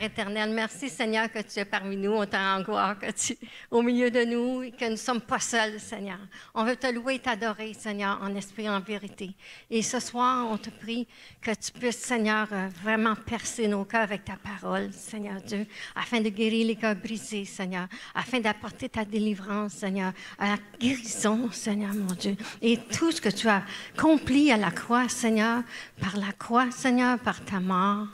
éternel, merci Seigneur que tu es parmi nous, on te rend gloire, que tu es au milieu de nous et que nous ne sommes pas seuls, Seigneur. On veut te louer et t'adorer, Seigneur, en esprit et en vérité. Et ce soir, on te prie que tu puisses, Seigneur, vraiment percer nos cœurs avec ta parole, Seigneur Dieu, afin de guérir les cœurs brisés, Seigneur, afin d'apporter ta délivrance, Seigneur, à la guérison, Seigneur, mon Dieu. Et tout ce que tu as accompli à la croix, Seigneur, par la croix, Seigneur, par ta mort,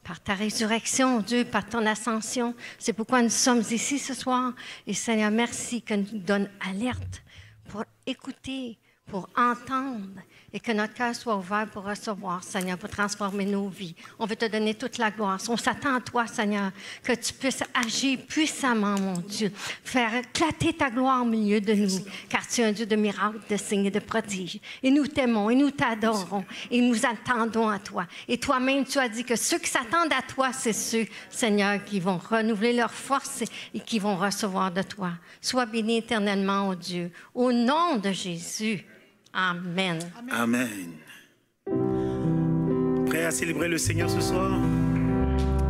par ta résurrection, Dieu, par ton ascension. C'est pourquoi nous sommes ici ce soir. Et Seigneur, merci que nous donnes alerte pour écouter, pour entendre et que notre cœur soit ouvert pour recevoir, Seigneur, pour transformer nos vies. On veut te donner toute la gloire. On s'attend à toi, Seigneur, que tu puisses agir puissamment, mon Dieu, faire éclater ta gloire au milieu de nous, car tu es un Dieu de miracles, de signes et de prodiges. Et nous t'aimons, et nous t'adorons, et nous attendons à toi. Et toi-même, tu as dit que ceux qui s'attendent à toi, c'est ceux, Seigneur, qui vont renouveler leur force et qui vont recevoir de toi. Sois béni éternellement, ô Dieu, au nom de Jésus. Amen. Amen. Prêt à célébrer le Seigneur ce soir?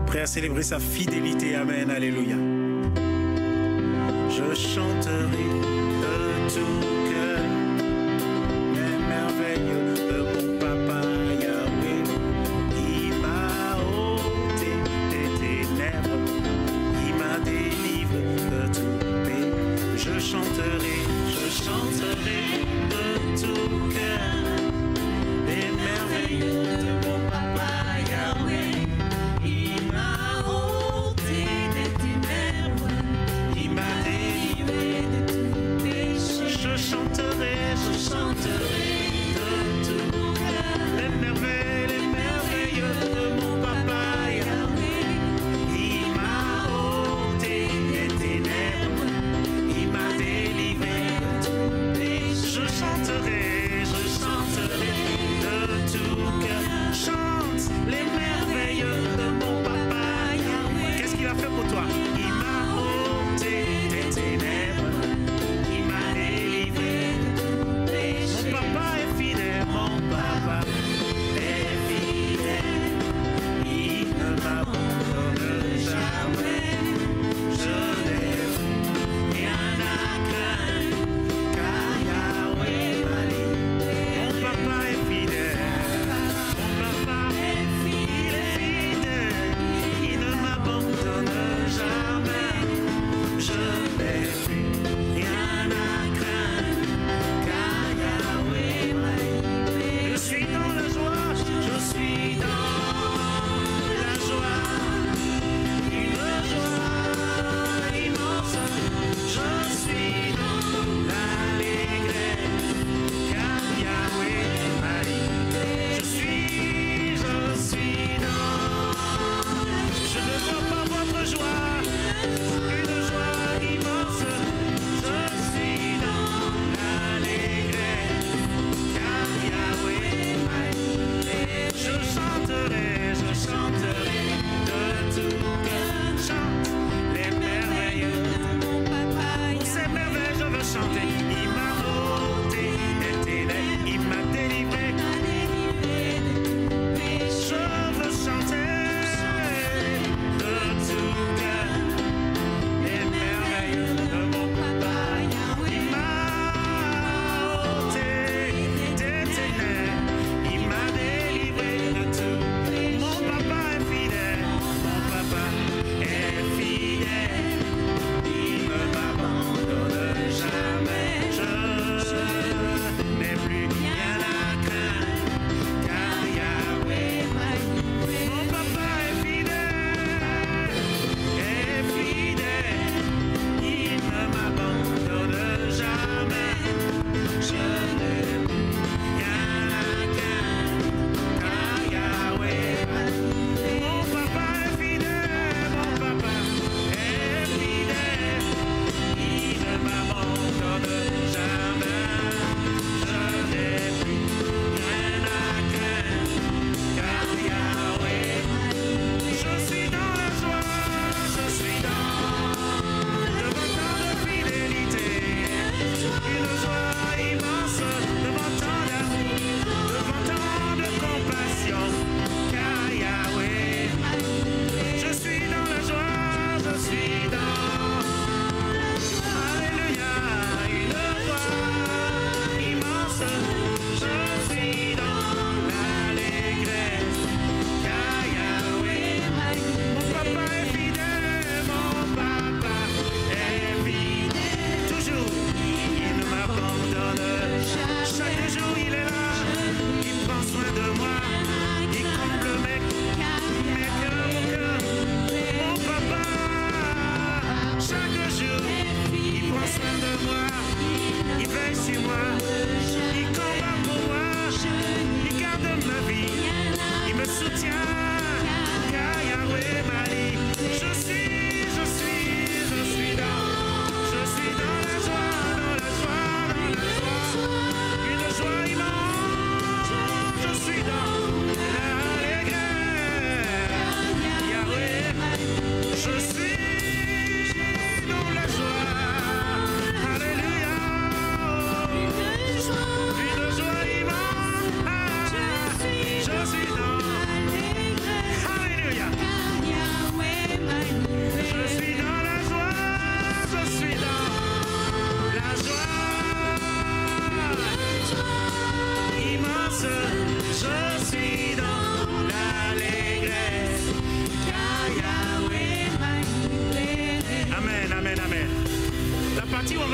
Prêt à célébrer sa fidélité? Amen. Alléluia. Je chanterai de tout cœur les merveilles de mon papa Yahweh. Il m'a ôté des ténèbres, il m'a délivré de tout péché. Je chanterai de tout cœur les merveilles de mon papa Yahweh. Il m'a ôté des ténèbres, il m'a délivré de tout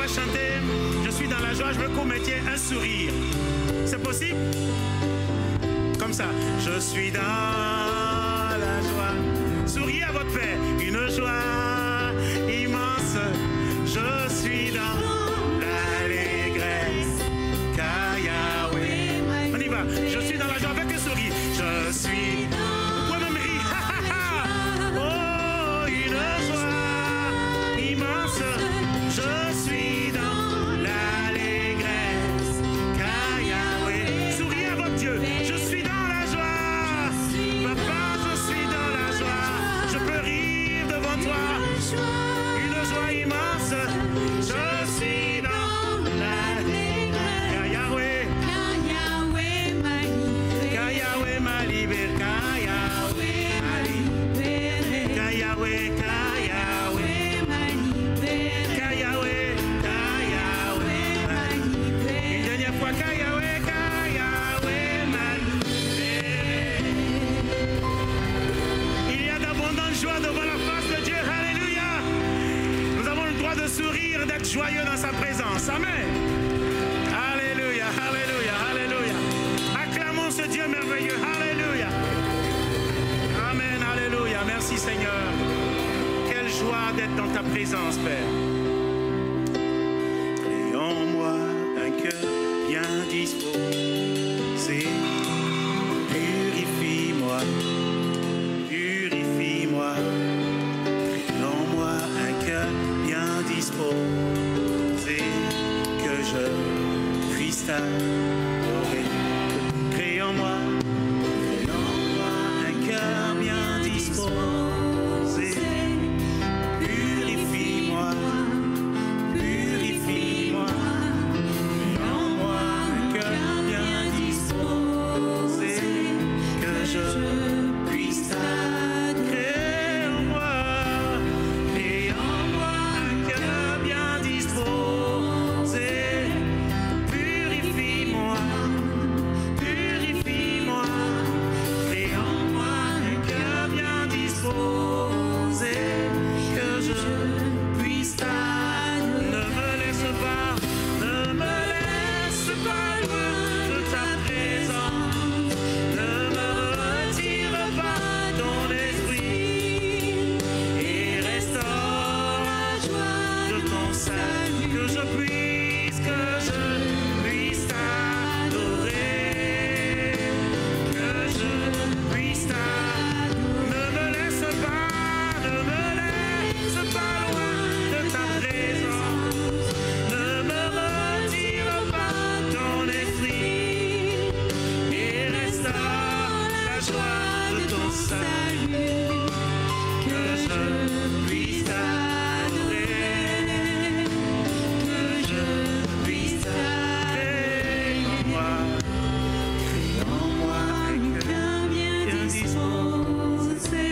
va chanter, je suis dans la joie, je veux qu'on mettiez un sourire. C'est possible? Comme ça, je suis dans la joie. Souriez à votre Père, une joie immense. Je suis dans l'allégresse, car Yahweh. On y va, je suis dans la joie avec un sourire. Je suis dans... Vous pouvez même rire. Oh, une joie immense. Je suis dans l'allégresse, car Yahweh. Souriez à votre Dieu. Je suis dans la joie. Papa, je suis dans la joie. Je peux rire devant toi. Une joie immense. Je suis dans l'allégresse, car Yahweh. Car Yahweh m'a libéré. Car Yahweh m'a libéré. Car Yahweh, car Yahweh m'a libéré. Car Yahweh, car Yahweh m'a libéré. Une dernière fois, car Yahweh m'a libéré. Il y a d'abondantes joies devant la face de Dieu. Alléluia. Nous avons le droit de sourire, d'être joyeux dans sa présence. Amen. Alléluia, alléluia, alléluia. Acclamons ce Dieu merveilleux. Alléluia. Amen, alléluia. Merci Seigneur. Quelle joie d'être dans ta présence, Père. Crée en moi un cœur bien disposé. Purifie-moi, purifie-moi. Crée en moi un cœur bien disposé, que je puisse t'adorer. Crée en moi un cœur bien disposé. Purifie-moi, purifie-moi. Crée en moi un cœur bien disposé, que je puisse t'adorer. Crée en moi un cœur bien disposé. Purifie-moi, purifie-moi. Crée en moi un cœur bien disposé, que je puisse t'adorer. Ne me laisse pas loin de ta présence. Ne me retire pas ton esprit, et restaure la joie de ton salut. Que je puisse t'adorer. Que je puisse t'adorer. Ne me laisse pas loin de ta présence. Ne me retire pas ton esprit, et restaure la joie de ton salut. Que je puisse t'adorer. Que je puisse t'adorer. En moi un cœur bien disposé.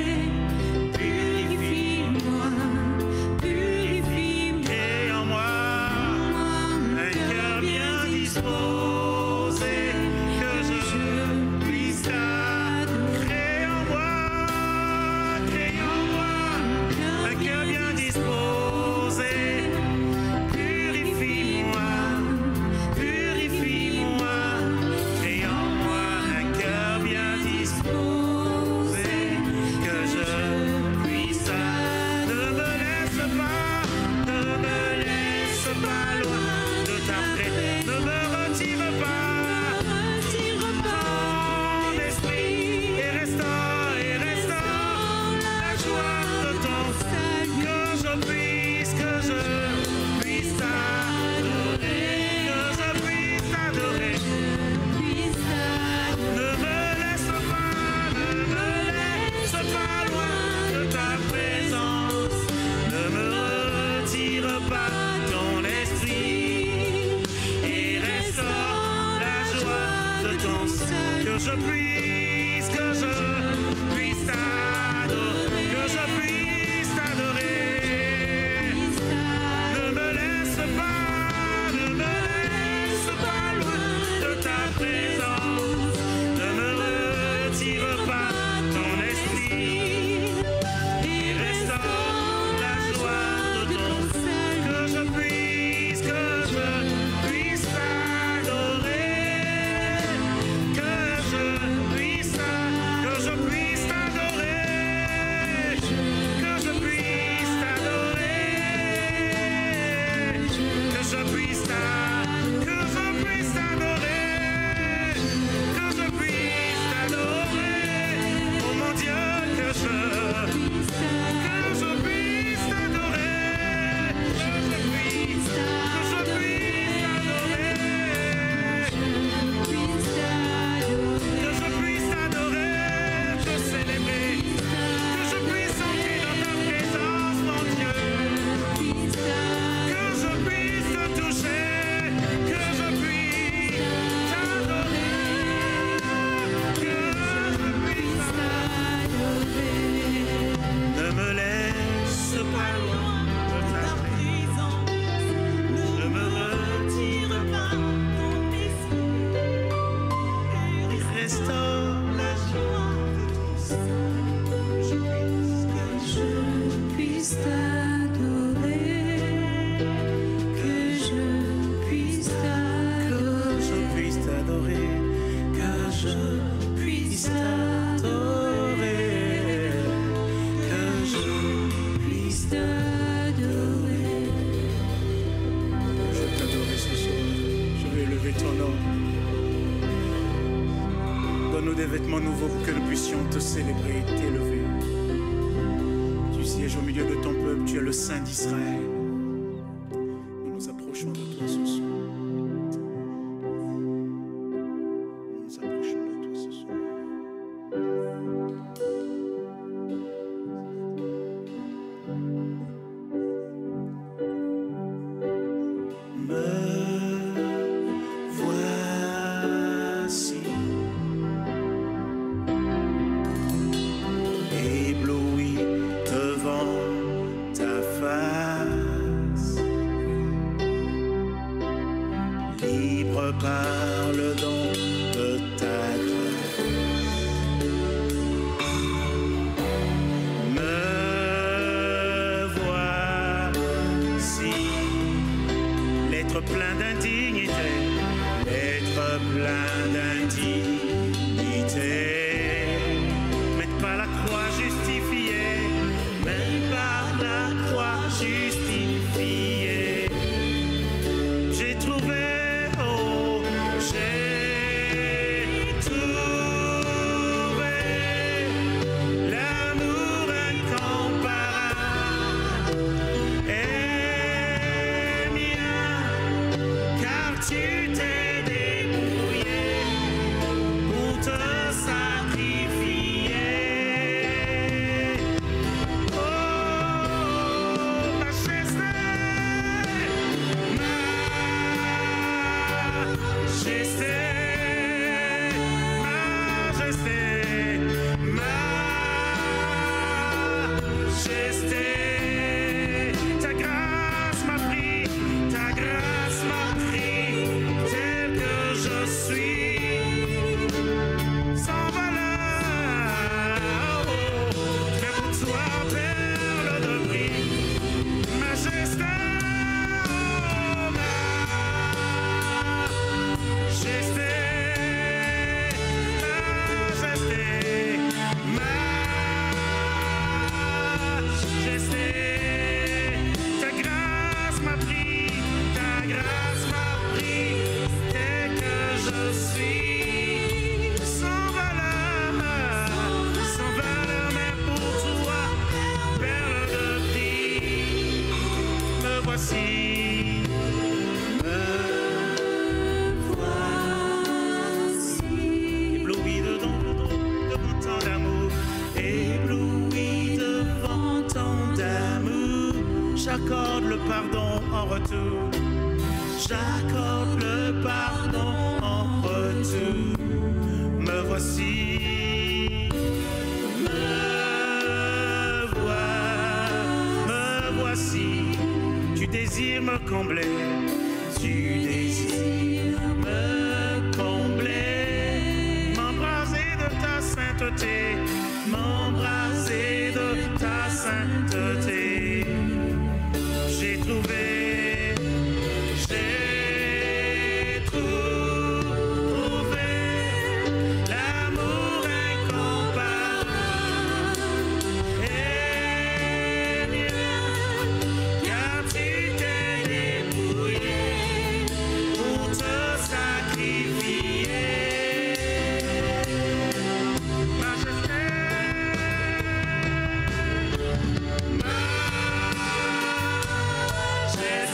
Purifie-moi, purifie-moi. Et en moi un cœur bien disposé, que je puisse t'adorer. Crée en moi un cœur bien disposé. Purifie-moi, purifie-moi. Crée en moi un cœur bien disposé, que je puisse t'adorer. Ne me laisse pas loin de ta présence. Ne me retire pas ton esprit, et restaure la joie de ton salut. Que je puisse t'adorer. Que je puisse t'adorer. Ne me laisse pas loin de ta présence. Ne me retire pas ton esprit, et restaure la joie de ton salut. Que je puisse t'adorer. Que je puisse t'adorer. Ne me laisse pas loin de ta présence. Ne me retire pas ton esprit, et restaure la joie de ton salut. Que je puisse Donne-nous des vêtements nouveaux pour que nous puissions te célébrer, t'élever. Tu sièges au milieu de ton peuple, tu es le Saint d'Israël. Nous nous approchons de toi ce soir. Nous nous approchons de toi ce soir. Par le don de ta grâce, me voici, l'être plein d'indignité, l'être plein d'indignité, mais par la croix justifiée, même par la croix justifiée, j'ai trouvé. J'accorde le pardon en retour. J'accorde le pardon en retour. Me voici. Me voici. Tu désires me combler. Tu désires me combler. M'embraser de ta sainteté. M'embraser de ta sainteté. J'ai trouvé l'amour incomparable et mieux, car tu t'es dépouillé pour te sacrifier. Majesté, majesté.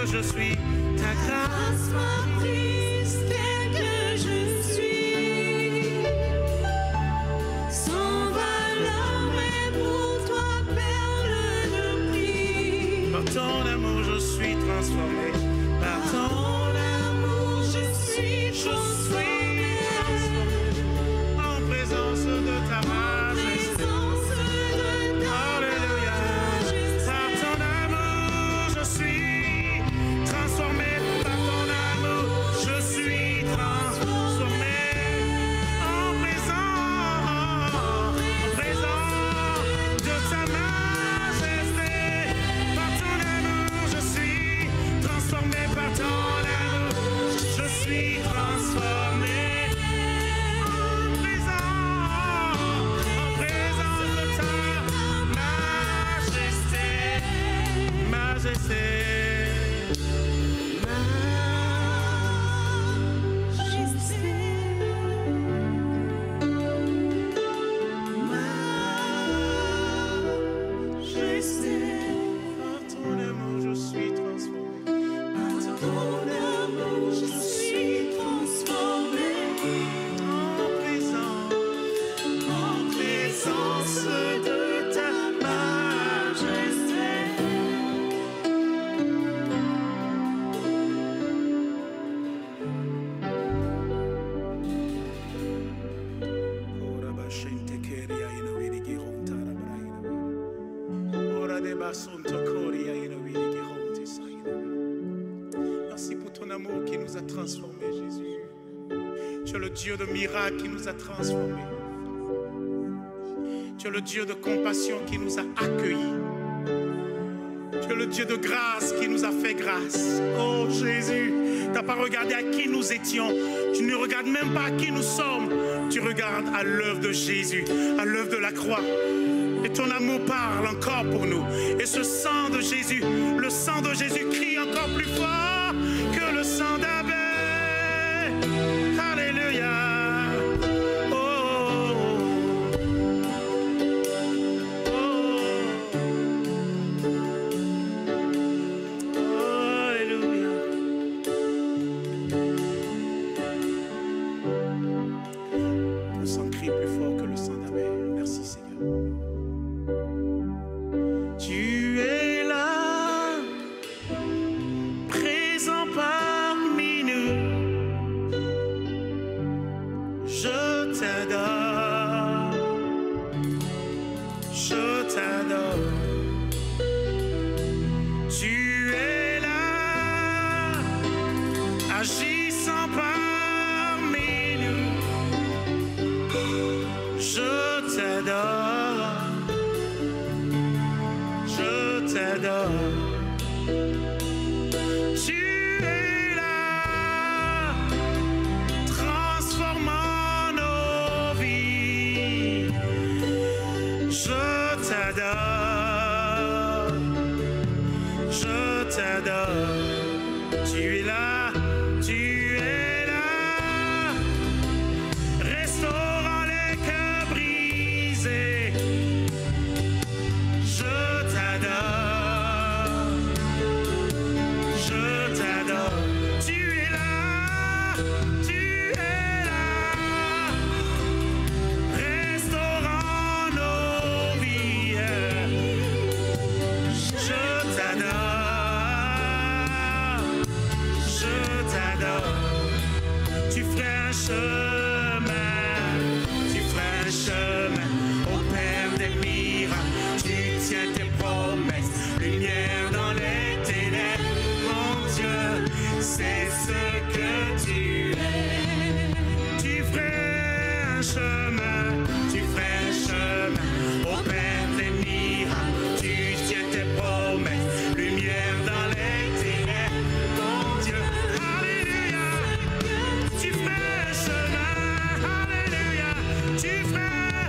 que je suis, ta grâce m'a prise tel que je suis. Sans valeur, mais pour toi, perle de prix. Par ton amour, je suis transformé. Par ton amour, je suis transformé. En présence de ta majesté. Alléluia. Par ton amour, je suis transformé. Par ton amour, je suis transformé. En présence de ta majesté. Par ton amour, je suis transformé. Par ton amour, je suis transformé. En présence de ta majesté. Majesté. Par ton amour, je suis transformé. Par ton amour, je suis transformé. En présence de ta majesté. Merci pour ton amour qui nous a transformés, Jésus. Tu es le Dieu de miracles qui nous a transformés. Tu es le Dieu de compassion qui nous a accueillis. Tu es le Dieu de grâce qui nous a fait grâce. Oh Jésus, tu n'as pas regardé à qui nous étions. Tu ne regardes même pas à qui nous sommes. Tu regardes à l'œuvre de Jésus, à l'œuvre de la croix. Et ton amour parle encore pour nous. Et ce sang de Jésus, le sang de Jésus crie encore plus fort que le sang d'Abel. Alléluia. Oh, oh, oh. Alléluia. Ton sang crie plus fort que le sang d'Abel. Merci Seigneur. Tu es là, présent parmi nous. Je t'adore, je t'adore. Tu es là, agissant parmi nous. Je t'adore. Je t'adore. Tu es là, transformant nos vies. Je t'adore. Je t'adore. Tu es là, tu es là, restaurant les cœurs brisés. Je t'adore, je t'adore. Tu es là, restaurant nos vies. Je t'adore, je t'adore. Tu ferais un chemin, tu ferais un chemin au Père des miracles. Tu tiens tes promesses, lumière dans les ténèbres. Mon Dieu, c'est ce que tu es. Tu ferais un chemin, tu ferais un chemin au Père des miracles. Tu tiens tes promesses, lumière dans les ténèbres. Mon Dieu, alléluia. Tu ferais un chemin, alléluia. Tu ferais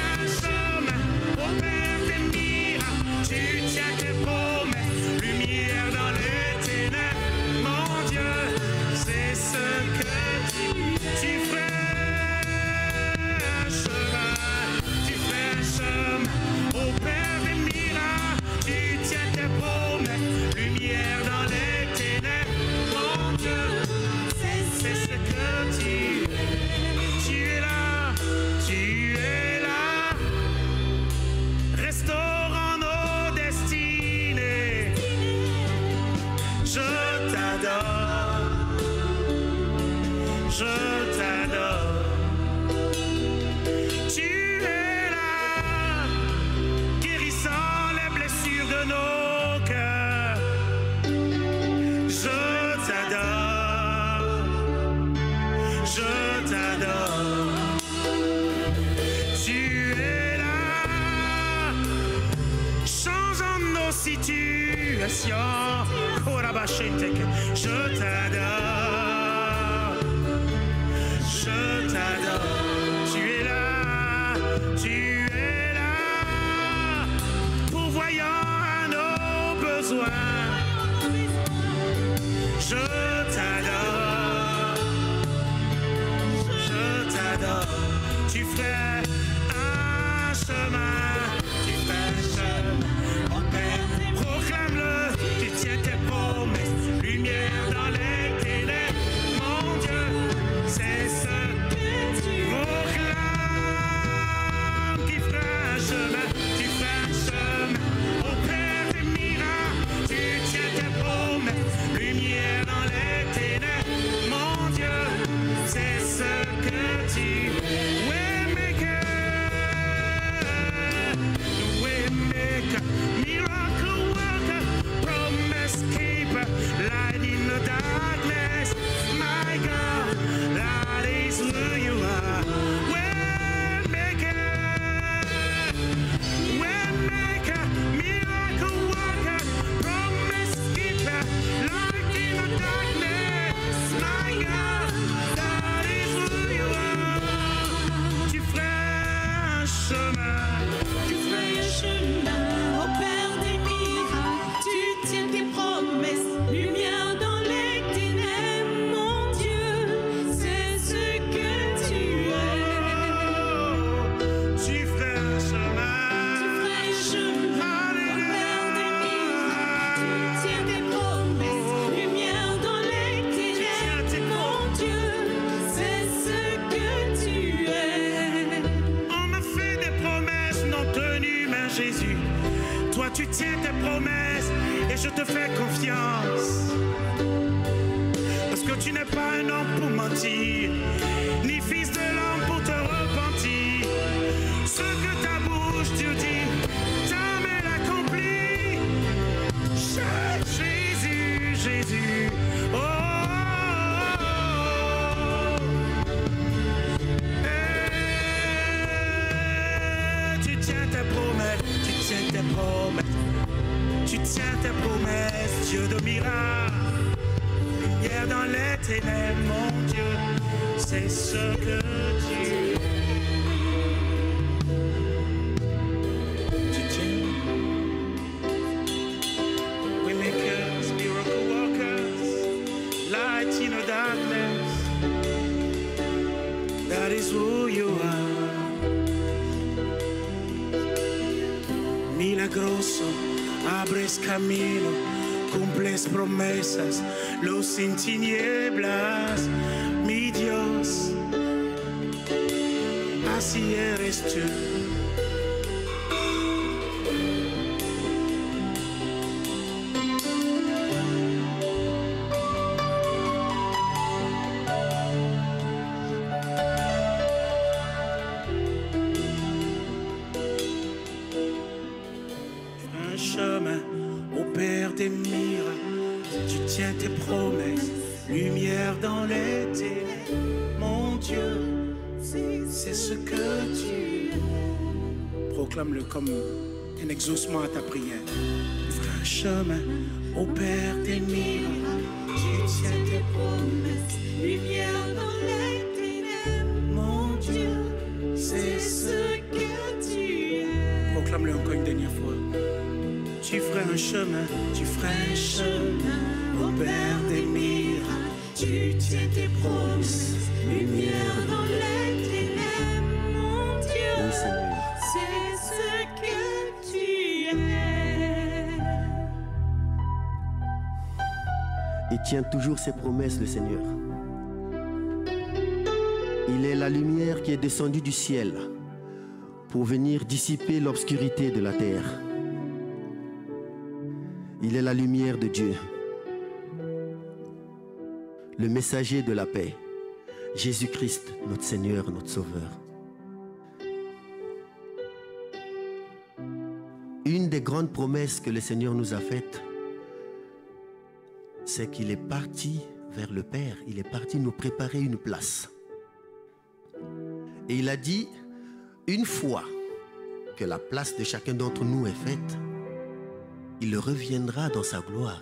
un chemin au Père des miracles. Tu tiens tes promesses, lumière dans les ténèbres. Mon Dieu, c'est ce que tu ferais. l'adoration. Je t'adore. Je t'adore. Tu es là. Tu es là. Pourvoyant à nos besoins. Je t'adore. Je t'adore. Tu ferais un chemin. Tu fais un chemin. Oh Père, proclame-le. Tu tiens tes promesses. Lumière dans les ténèbres. Mon Dieu, c'est ce que tu proclames. Tu feras un chemin. Tu feras un chemin. Oh Père des miracles. Tu tiens tes promesses. Lumière dans les ténèbres. Mon Dieu, c'est ce que tu Waymaker, miracle worker, promise keeper, light in the darkness. My God, that is who you are. Waymaker, waymaker, miracle worker, promise keeper, light in the darkness. My God, that is who you are. Tu ferais un chemin. Au Père des miracles, tu tiens tes promesses, lumière dans les ténèbres, mon Dieu, c'est ce que tu es. Tu ferais un chemin. Tu ferais un chemin, au Père des miracles, tu tiens tes promesses, lumière dans les ténèbres, mon Dieu, c'est ce que tu es. On m'a fait des promesses non tenues, mais Jésus, toi tu tiens tes promesses et je te fais confiance. Parce que tu n'es pas un homme pour mentir, ni fils de l'homme pour te repentir. Ce que ta bouche te dit, ta main l'accomplit. Jésus, Jésus, oh, oh, oh. Tu tiens tes promesses, tu tiens tes promesses, tu tiens tes promesses, Dieu de miracles. Lumière dans les ténèbres, mon Dieu, c'est ce que tu es. Tu tiens. Waymakers, miracle workers, light in the darkness. That is who you are. Milagroso, abres camino, cumples promesas, luz sin tinieblas, mi Dios, así eres tú. Un chemin au Père des miracles, tu tiens tes promesses, lumière dans les ténèbres, mon Dieu, c'est ce que tu es. Proclame-le comme un exaucement à ta prière. Fais un chemin au Père des miracles, tu tiens tes promesses, Lumière dans les ténèbres, mon Dieu, c'est ce que tu es. proclame-le encore une dernière fois. Tu ferais un chemin, tu ferais un chemin au Père des miracles, tu tiens tes promesses, Lumière dans les ténèbres, mon Dieu, Oui, Seigneur. c'est ce que tu es. Il tient toujours ses promesses, le Seigneur. Il est la lumière qui est descendue du ciel pour venir dissiper l'obscurité de la terre. Il est la lumière de Dieu, le messager de la paix, Jésus-Christ, notre Seigneur, notre Sauveur. Une des grandes promesses que le Seigneur nous a faites, c'est qu'il est parti vers le Père. Il est parti nous préparer une place. Et il a dit, une fois que la place de chacun d'entre nous est faite, il reviendra dans sa gloire.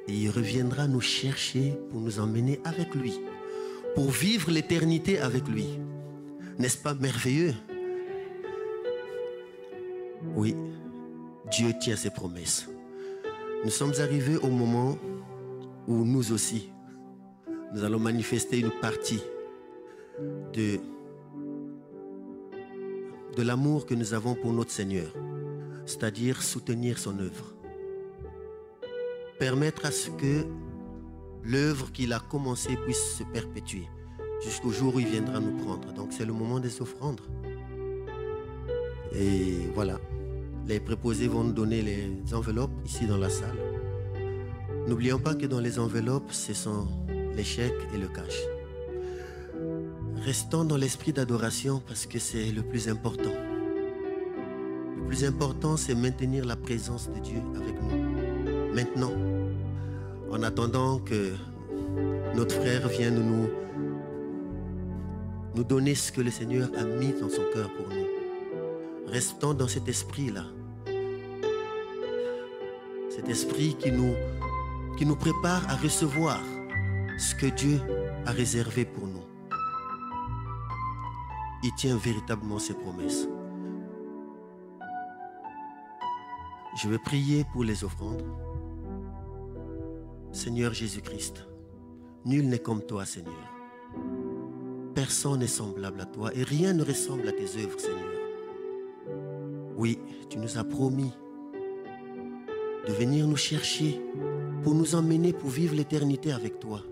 Et il reviendra nous chercher pour nous emmener avec lui, pour vivre l'éternité avec lui. N'est-ce pas merveilleux? Oui, Dieu tient ses promesses. Nous sommes arrivés au moment où nous aussi, nous allons manifester une partie de l'amour que nous avons pour notre Seigneur, c'est-à-dire soutenir son œuvre. Permettre à ce que l'œuvre qu'il a commencée puisse se perpétuer jusqu'au jour où il viendra nous prendre. Donc c'est le moment des offrandes. Et voilà, les préposés vont nous donner les enveloppes ici dans la salle. N'oublions pas que dans les enveloppes, ce sont les chèques et le cash. Restons dans l'esprit d'adoration parce que c'est le plus important. Le plus important, c'est maintenir la présence de Dieu avec nous. Maintenant, en attendant que notre frère vienne nous donner ce que le Seigneur a mis dans son cœur pour nous. Restons dans cet esprit-là. Cet esprit qui nous prépare à recevoir ce que Dieu a réservé pour nous. Il tient véritablement ses promesses. Je vais prier pour les offrandes. Seigneur Jésus-Christ, nul n'est comme toi, Seigneur. Personne n'est semblable à toi et rien ne ressemble à tes œuvres, Seigneur. Oui, tu nous as promis de venir nous chercher pour nous emmener pour vivre l'éternité avec toi.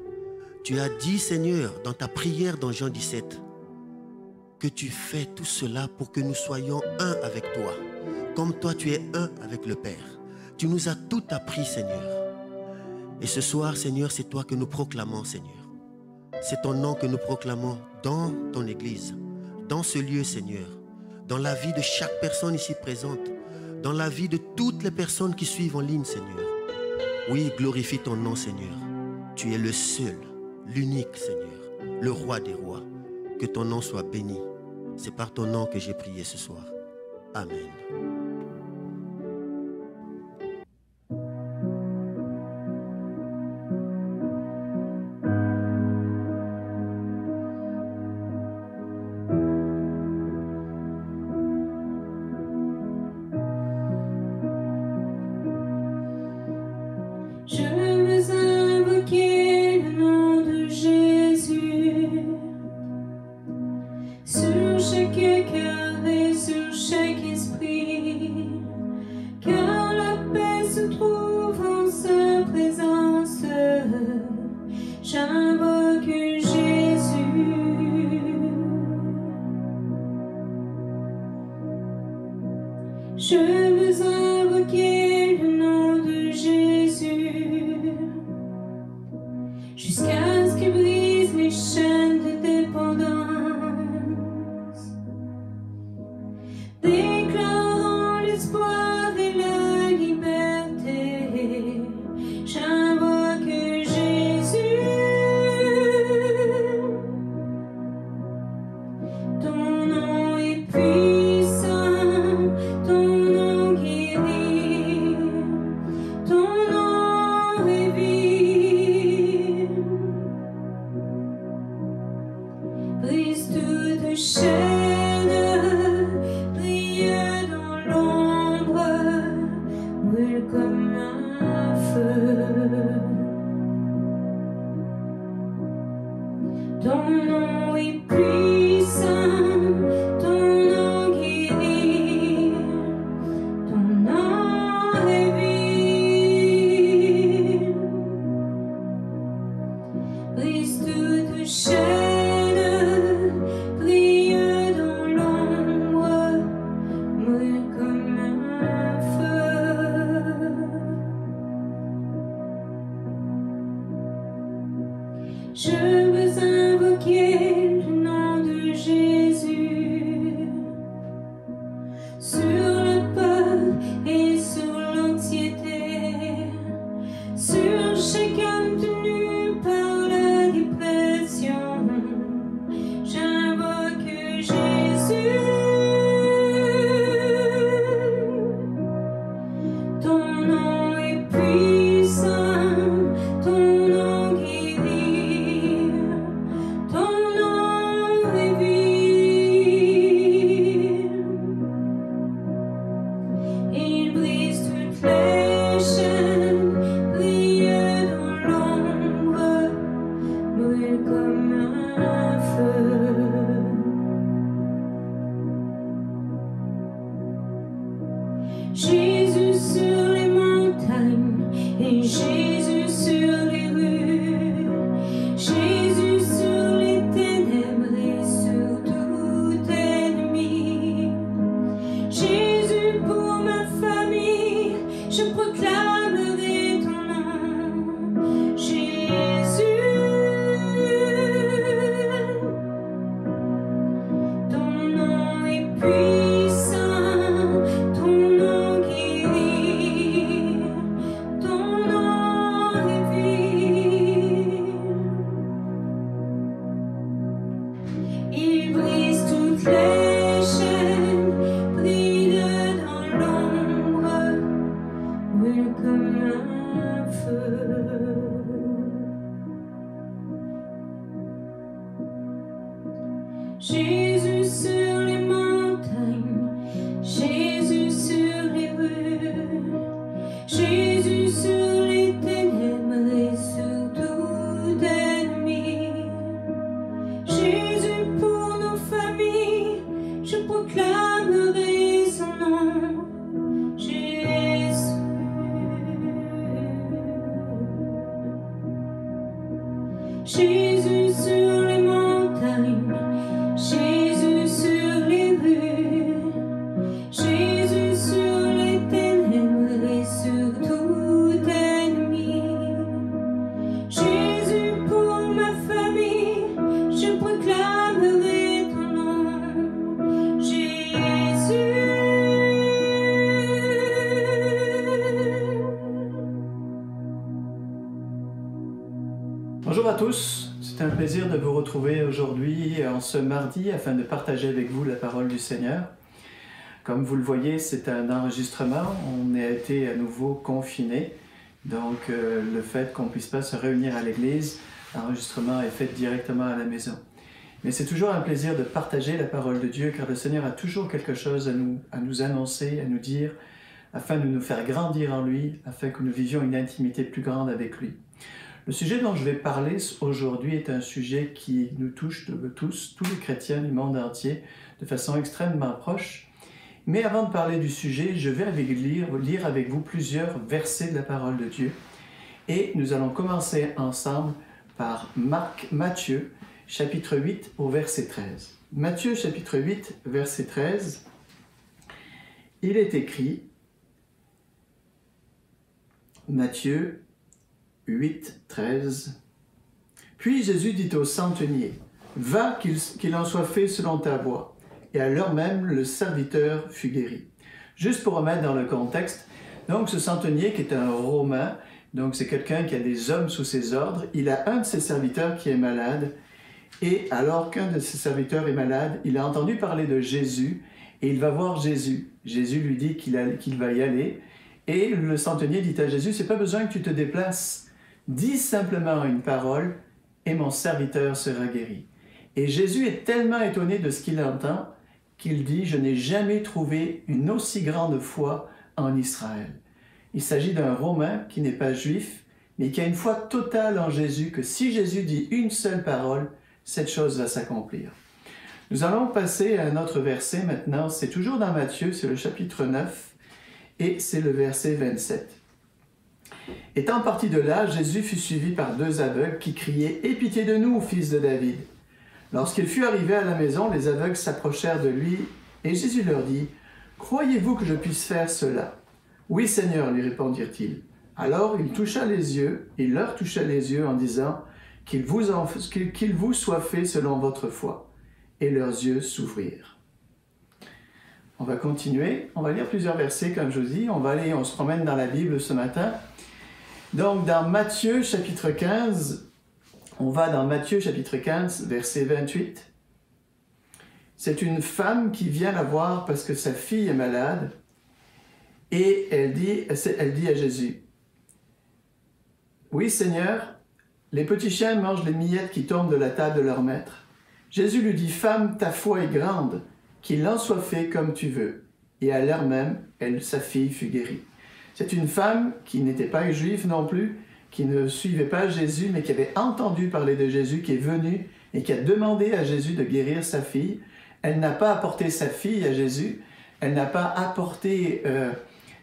Tu as dit, Seigneur, dans ta prière dans Jean 17, que tu fais tout cela pour que nous soyons un avec toi, comme toi tu es un avec le Père. Tu nous as tout appris, Seigneur. Et ce soir, Seigneur, c'est toi que nous proclamons, Seigneur. C'est ton nom que nous proclamons dans ton Église, dans ce lieu, Seigneur, dans la vie de chaque personne ici présente, dans la vie de toutes les personnes qui suivent en ligne, Seigneur. Oui, glorifie ton nom, Seigneur. Tu es le seul, l'unique, Seigneur, le roi des rois. Que ton nom soit béni. C'est par ton nom que j'ai prié ce soir. Amen. Je veux invoquer le nom de Jésus sur chaque cœur et sur chaque esprit, car la paix se trouve en sa présence. J'invoque Jésus. Je veux invoquer le nom de Jésus jusqu'à ce qu'il brise les chaînes de dépendance, déclarant l'espoir et la liberté. J'invoque Jésus. Ton nom est puissant, ton nom guérit, ton nom est vie. Brise toute chaîne, brille dans l'ombre, brûle comme un feu. Ton nom est puissant, ton nom Jésus sur les montagnes et Jésus sur les rues, Jésus sur les ténèbres et sur tout ennemi. Jésus pour ma famille, je proclamerai ton nom. Jésus, ton nom est puissant, ton nom guérit, ton nom est vie. Il brise toutes les chaînes, brille dans l'ombre, brûle comme un feu. Jésus sur les montagnes, Jésus sur les rues, Jésus sur les ténèbres et sur tout ennemi. Jésus pour nos familles, je proclamerai son nom. Jésus. Jésus sur les montagnes, Jésus sur les rues, Jésus sur les ténèbres et sur tout ennemi. Jésus pour ma famille, je proclamerai ton nom. Jésus. Bonjour à tous, c'est un plaisir de vous retrouver aujourd'hui en ce mardi afin de partager avec vous la parole du Seigneur. Comme vous le voyez, c'est un enregistrement, on a été à nouveau confinés, donc le fait qu'on ne puisse pas se réunir à l'église, l'enregistrement est fait directement à la maison. Mais c'est toujours un plaisir de partager la parole de Dieu car le Seigneur a toujours quelque chose à nous annoncer, à nous dire, afin de nous faire grandir en lui, afin que nous vivions une intimité plus grande avec lui. Le sujet dont je vais parler aujourd'hui est un sujet qui nous touche tous les chrétiens du monde entier, de façon extrêmement proche. Mais avant de parler du sujet, je vais lire avec vous plusieurs versets de la parole de Dieu. Et nous allons commencer ensemble par Matthieu, chapitre 8, au verset 13. Matthieu, chapitre 8, verset 13, il est écrit, Matthieu 8, 13. Puis Jésus dit au centenier, « Va, qu'il en soit fait selon ta voix. » Et à l'heure même, le serviteur fut guéri. Juste pour remettre dans le contexte, donc ce centenier qui est un Romain, donc c'est quelqu'un qui a des hommes sous ses ordres, il a un de ses serviteurs qui est malade, et alors qu'un de ses serviteurs est malade, il a entendu parler de Jésus, et il va voir Jésus. Jésus lui dit qu'il va y aller, et le centenier dit à Jésus, « C'est pas besoin que tu te déplaces. Dis simplement une parole et mon serviteur sera guéri. » Et Jésus est tellement étonné de ce qu'il entend qu'il dit « Je n'ai jamais trouvé une aussi grande foi en Israël. » Il s'agit d'un Romain qui n'est pas juif, mais qui a une foi totale en Jésus, que si Jésus dit une seule parole, cette chose va s'accomplir. Nous allons passer à un autre verset maintenant, c'est toujours dans Matthieu, c'est le chapitre 9, et c'est le verset 27. Étant parti de là, Jésus fut suivi par 2 aveugles qui criaient « Aie pitié de nous, fils de David !» Lorsqu'il fut arrivé à la maison, les aveugles s'approchèrent de lui, et Jésus leur dit « Croyez-vous que je puisse faire cela ?» « Oui, Seigneur, lui répondirent-ils. Alors il leur toucha les yeux en disant « Qu'il vous soit fait selon votre foi. » Et leurs yeux s'ouvrirent. On va continuer, on va lire plusieurs versets comme je vous dis, on se promène dans la Bible ce matin. Donc dans Matthieu chapitre 15, on va dans Matthieu chapitre 15, verset 28. C'est une femme qui vient la voir parce que sa fille est malade et elle dit à Jésus, « Oui Seigneur, les petits chiens mangent les miettes qui tombent de la table de leur maître. » Jésus lui dit, « Femme, ta foi est grande, qu'il en soit fait comme tu veux. » Et à l'heure même, sa fille fut guérie. C'est une femme qui n'était pas juive non plus, qui ne suivait pas Jésus, mais qui avait entendu parler de Jésus, qui est venue et qui a demandé à Jésus de guérir sa fille. Elle n'a pas apporté sa fille à Jésus, elle n'a pas apporté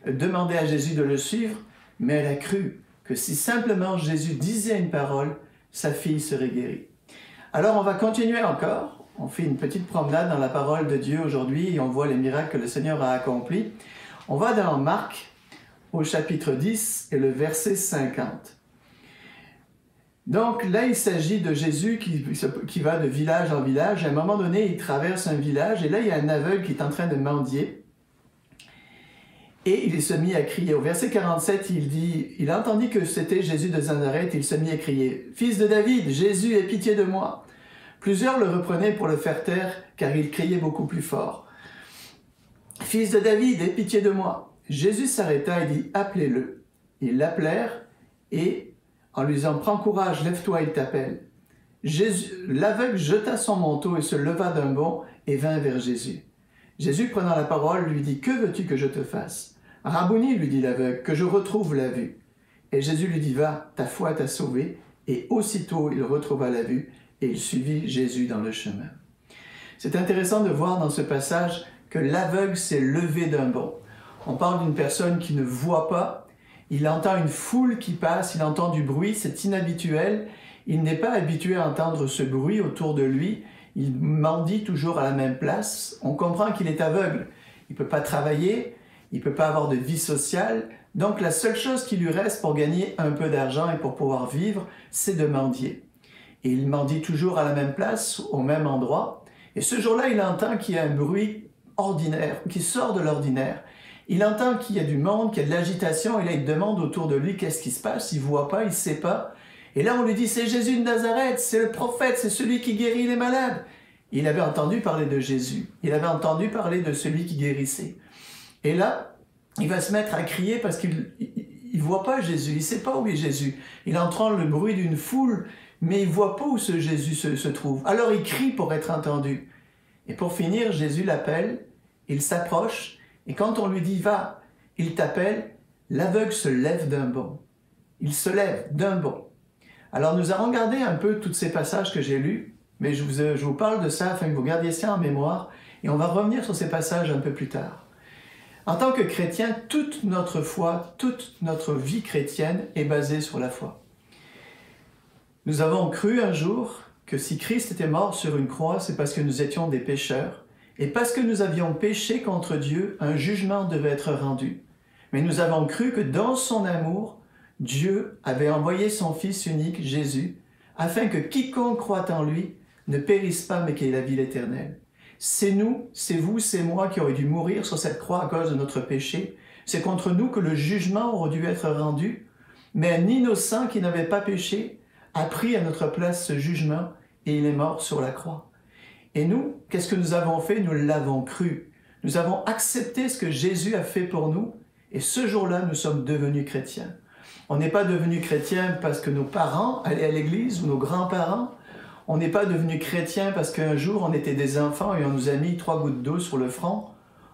demandé à Jésus de le suivre, mais elle a cru que si simplement Jésus disait une parole, sa fille serait guérie. Alors on va continuer encore. On fait une petite promenade dans la parole de Dieu aujourd'hui et on voit les miracles que le Seigneur a accomplis. On va dans Marc au chapitre 10 et le verset 50. Donc là, il s'agit de Jésus qui va de village en village. À un moment donné, il traverse un village et là, il y a un aveugle qui est en train de mendier. Et il se mit à crier. Au verset 47, il dit, il entendit que c'était Jésus de Nazareth, il se mit à crier, « Fils de David, Jésus, aie pitié de moi !» Plusieurs le reprenaient pour le faire taire, car il criait beaucoup plus fort. « Fils de David, aie pitié de moi !» Jésus s'arrêta et dit, « Appelez-le. » Ils l'appelèrent et, en lui disant, « Prends courage, lève-toi, il t'appelle. » L'aveugle jeta son manteau et se leva d'un bond et vint vers Jésus. Jésus, prenant la parole, lui dit, « Que veux-tu que je te fasse ?» « Rabouni, lui dit l'aveugle, que je retrouve la vue. » Et Jésus lui dit, « Va, ta foi t'a sauvé. » Et aussitôt il retrouva la vue et il suivit Jésus dans le chemin. C'est intéressant de voir dans ce passage que l'aveugle s'est levé d'un bond. On parle d'une personne qui ne voit pas, il entend une foule qui passe, il entend du bruit, c'est inhabituel. Il n'est pas habitué à entendre ce bruit autour de lui, il mendie toujours à la même place. On comprend qu'il est aveugle, il ne peut pas travailler, il ne peut pas avoir de vie sociale, donc la seule chose qui lui reste pour gagner un peu d'argent et pour pouvoir vivre, c'est de mendier. Et il mendie toujours à la même place, au même endroit, et ce jour-là, il entend qu'il y a un bruit ordinaire, qui sort de l'ordinaire. Il entend qu'il y a du monde, qu'il y a de l'agitation, et là il demande autour de lui qu'est-ce qui se passe, il ne voit pas, il ne sait pas. Et là on lui dit, c'est Jésus de Nazareth, c'est le prophète, c'est celui qui guérit les malades. Il avait entendu parler de Jésus, il avait entendu parler de celui qui guérissait. Et là, il va se mettre à crier parce qu'il ne voit pas Jésus, il ne sait pas où est Jésus. Il entend le bruit d'une foule, mais il ne voit pas où ce Jésus se trouve. Alors il crie pour être entendu. Et pour finir, Jésus l'appelle, il s'approche, et quand on lui dit « Va », il t'appelle, l'aveugle se lève d'un bond. Il se lève d'un bond. Alors nous allons regarder un peu tous ces passages que j'ai lus, mais je vous parle de ça afin que vous gardiez ça en mémoire, et on va revenir sur ces passages un peu plus tard. En tant que chrétien, toute notre foi, toute notre vie chrétienne est basée sur la foi. Nous avons cru un jour que si Christ était mort sur une croix, c'est parce que nous étions des pécheurs, et parce que nous avions péché contre Dieu, un jugement devait être rendu. Mais nous avons cru que dans son amour, Dieu avait envoyé son Fils unique, Jésus, afin que quiconque croit en lui ne périsse pas, mais qu'il ait la vie éternelle. C'est nous, c'est vous, c'est moi qui aurions dû mourir sur cette croix à cause de notre péché. C'est contre nous que le jugement aurait dû être rendu. Mais un innocent qui n'avait pas péché a pris à notre place ce jugement et il est mort sur la croix. Et nous, qu'est-ce que nous avons fait? Nous l'avons cru. Nous avons accepté ce que Jésus a fait pour nous et ce jour-là, nous sommes devenus chrétiens. On n'est pas devenus chrétiens parce que nos parents allaient à l'église ou nos grands-parents. On n'est pas devenu chrétien parce qu'un jour on était des enfants et on nous a mis 3 gouttes d'eau sur le front.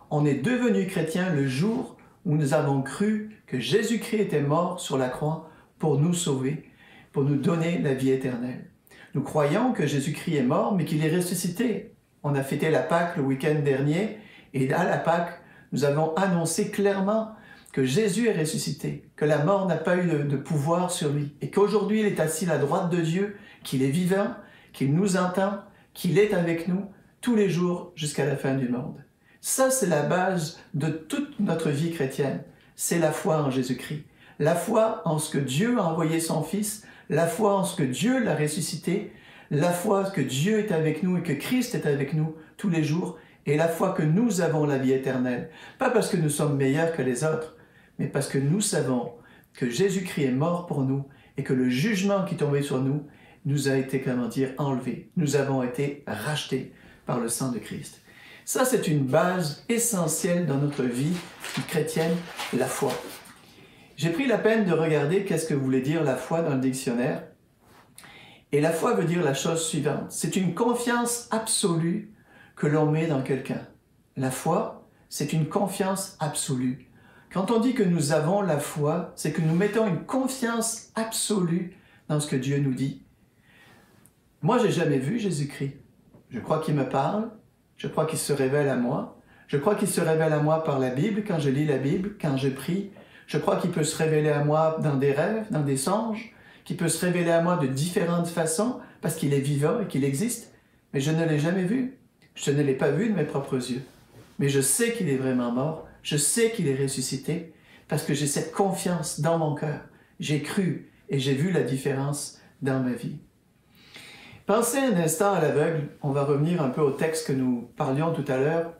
On est devenu chrétien le jour où nous avons cru que Jésus-Christ était mort sur la croix pour nous sauver, pour nous donner la vie éternelle. Nous croyons que Jésus-Christ est mort, mais qu'il est ressuscité. On a fêté la Pâque le week-end dernier, et à la Pâque, nous avons annoncé clairement que Jésus est ressuscité, que la mort n'a pas eu de pouvoir sur lui, et qu'aujourd'hui il est assis à la droite de Dieu, qu'il est vivant, qu'il nous entend, qu'il est avec nous tous les jours jusqu'à la fin du monde. Ça, c'est la base de toute notre vie chrétienne. C'est la foi en Jésus-Christ. La foi en ce que Dieu a envoyé son Fils, la foi en ce que Dieu l'a ressuscité, la foi que Dieu est avec nous et que Christ est avec nous tous les jours, et la foi que nous avons la vie éternelle. Pas parce que nous sommes meilleurs que les autres, mais parce que nous savons que Jésus-Christ est mort pour nous et que le jugement qui est tombé sur nous nous a été, comment dire, enlevé. Nous avons été rachetés par le sang de Christ. Ça, c'est une base essentielle dans notre vie chrétienne, la foi. J'ai pris la peine de regarder qu'est-ce que voulait dire la foi dans le dictionnaire. Et la foi veut dire la chose suivante. C'est une confiance absolue que l'on met dans quelqu'un. La foi, c'est une confiance absolue. Quand on dit que nous avons la foi, c'est que nous mettons une confiance absolue dans ce que Dieu nous dit. Moi, j'ai jamais vu Jésus-Christ. Je crois qu'il me parle, je crois qu'il se révèle à moi, Je crois qu'il se révèle à moi par la Bible, quand je lis la Bible, quand je prie. Je crois qu'il peut se révéler à moi dans des rêves, dans des songes, qu'il peut se révéler à moi de différentes façons, parce qu'il est vivant et qu'il existe. Mais je ne l'ai jamais vu. Je ne l'ai pas vu de mes propres yeux. Mais je sais qu'il est vraiment mort. Je sais qu'il est ressuscité, parce que j'ai cette confiance dans mon cœur. J'ai cru et j'ai vu la différence dans ma vie. Pensez un instant à l'aveugle. On va revenir un peu au texte que nous parlions tout à l'heure.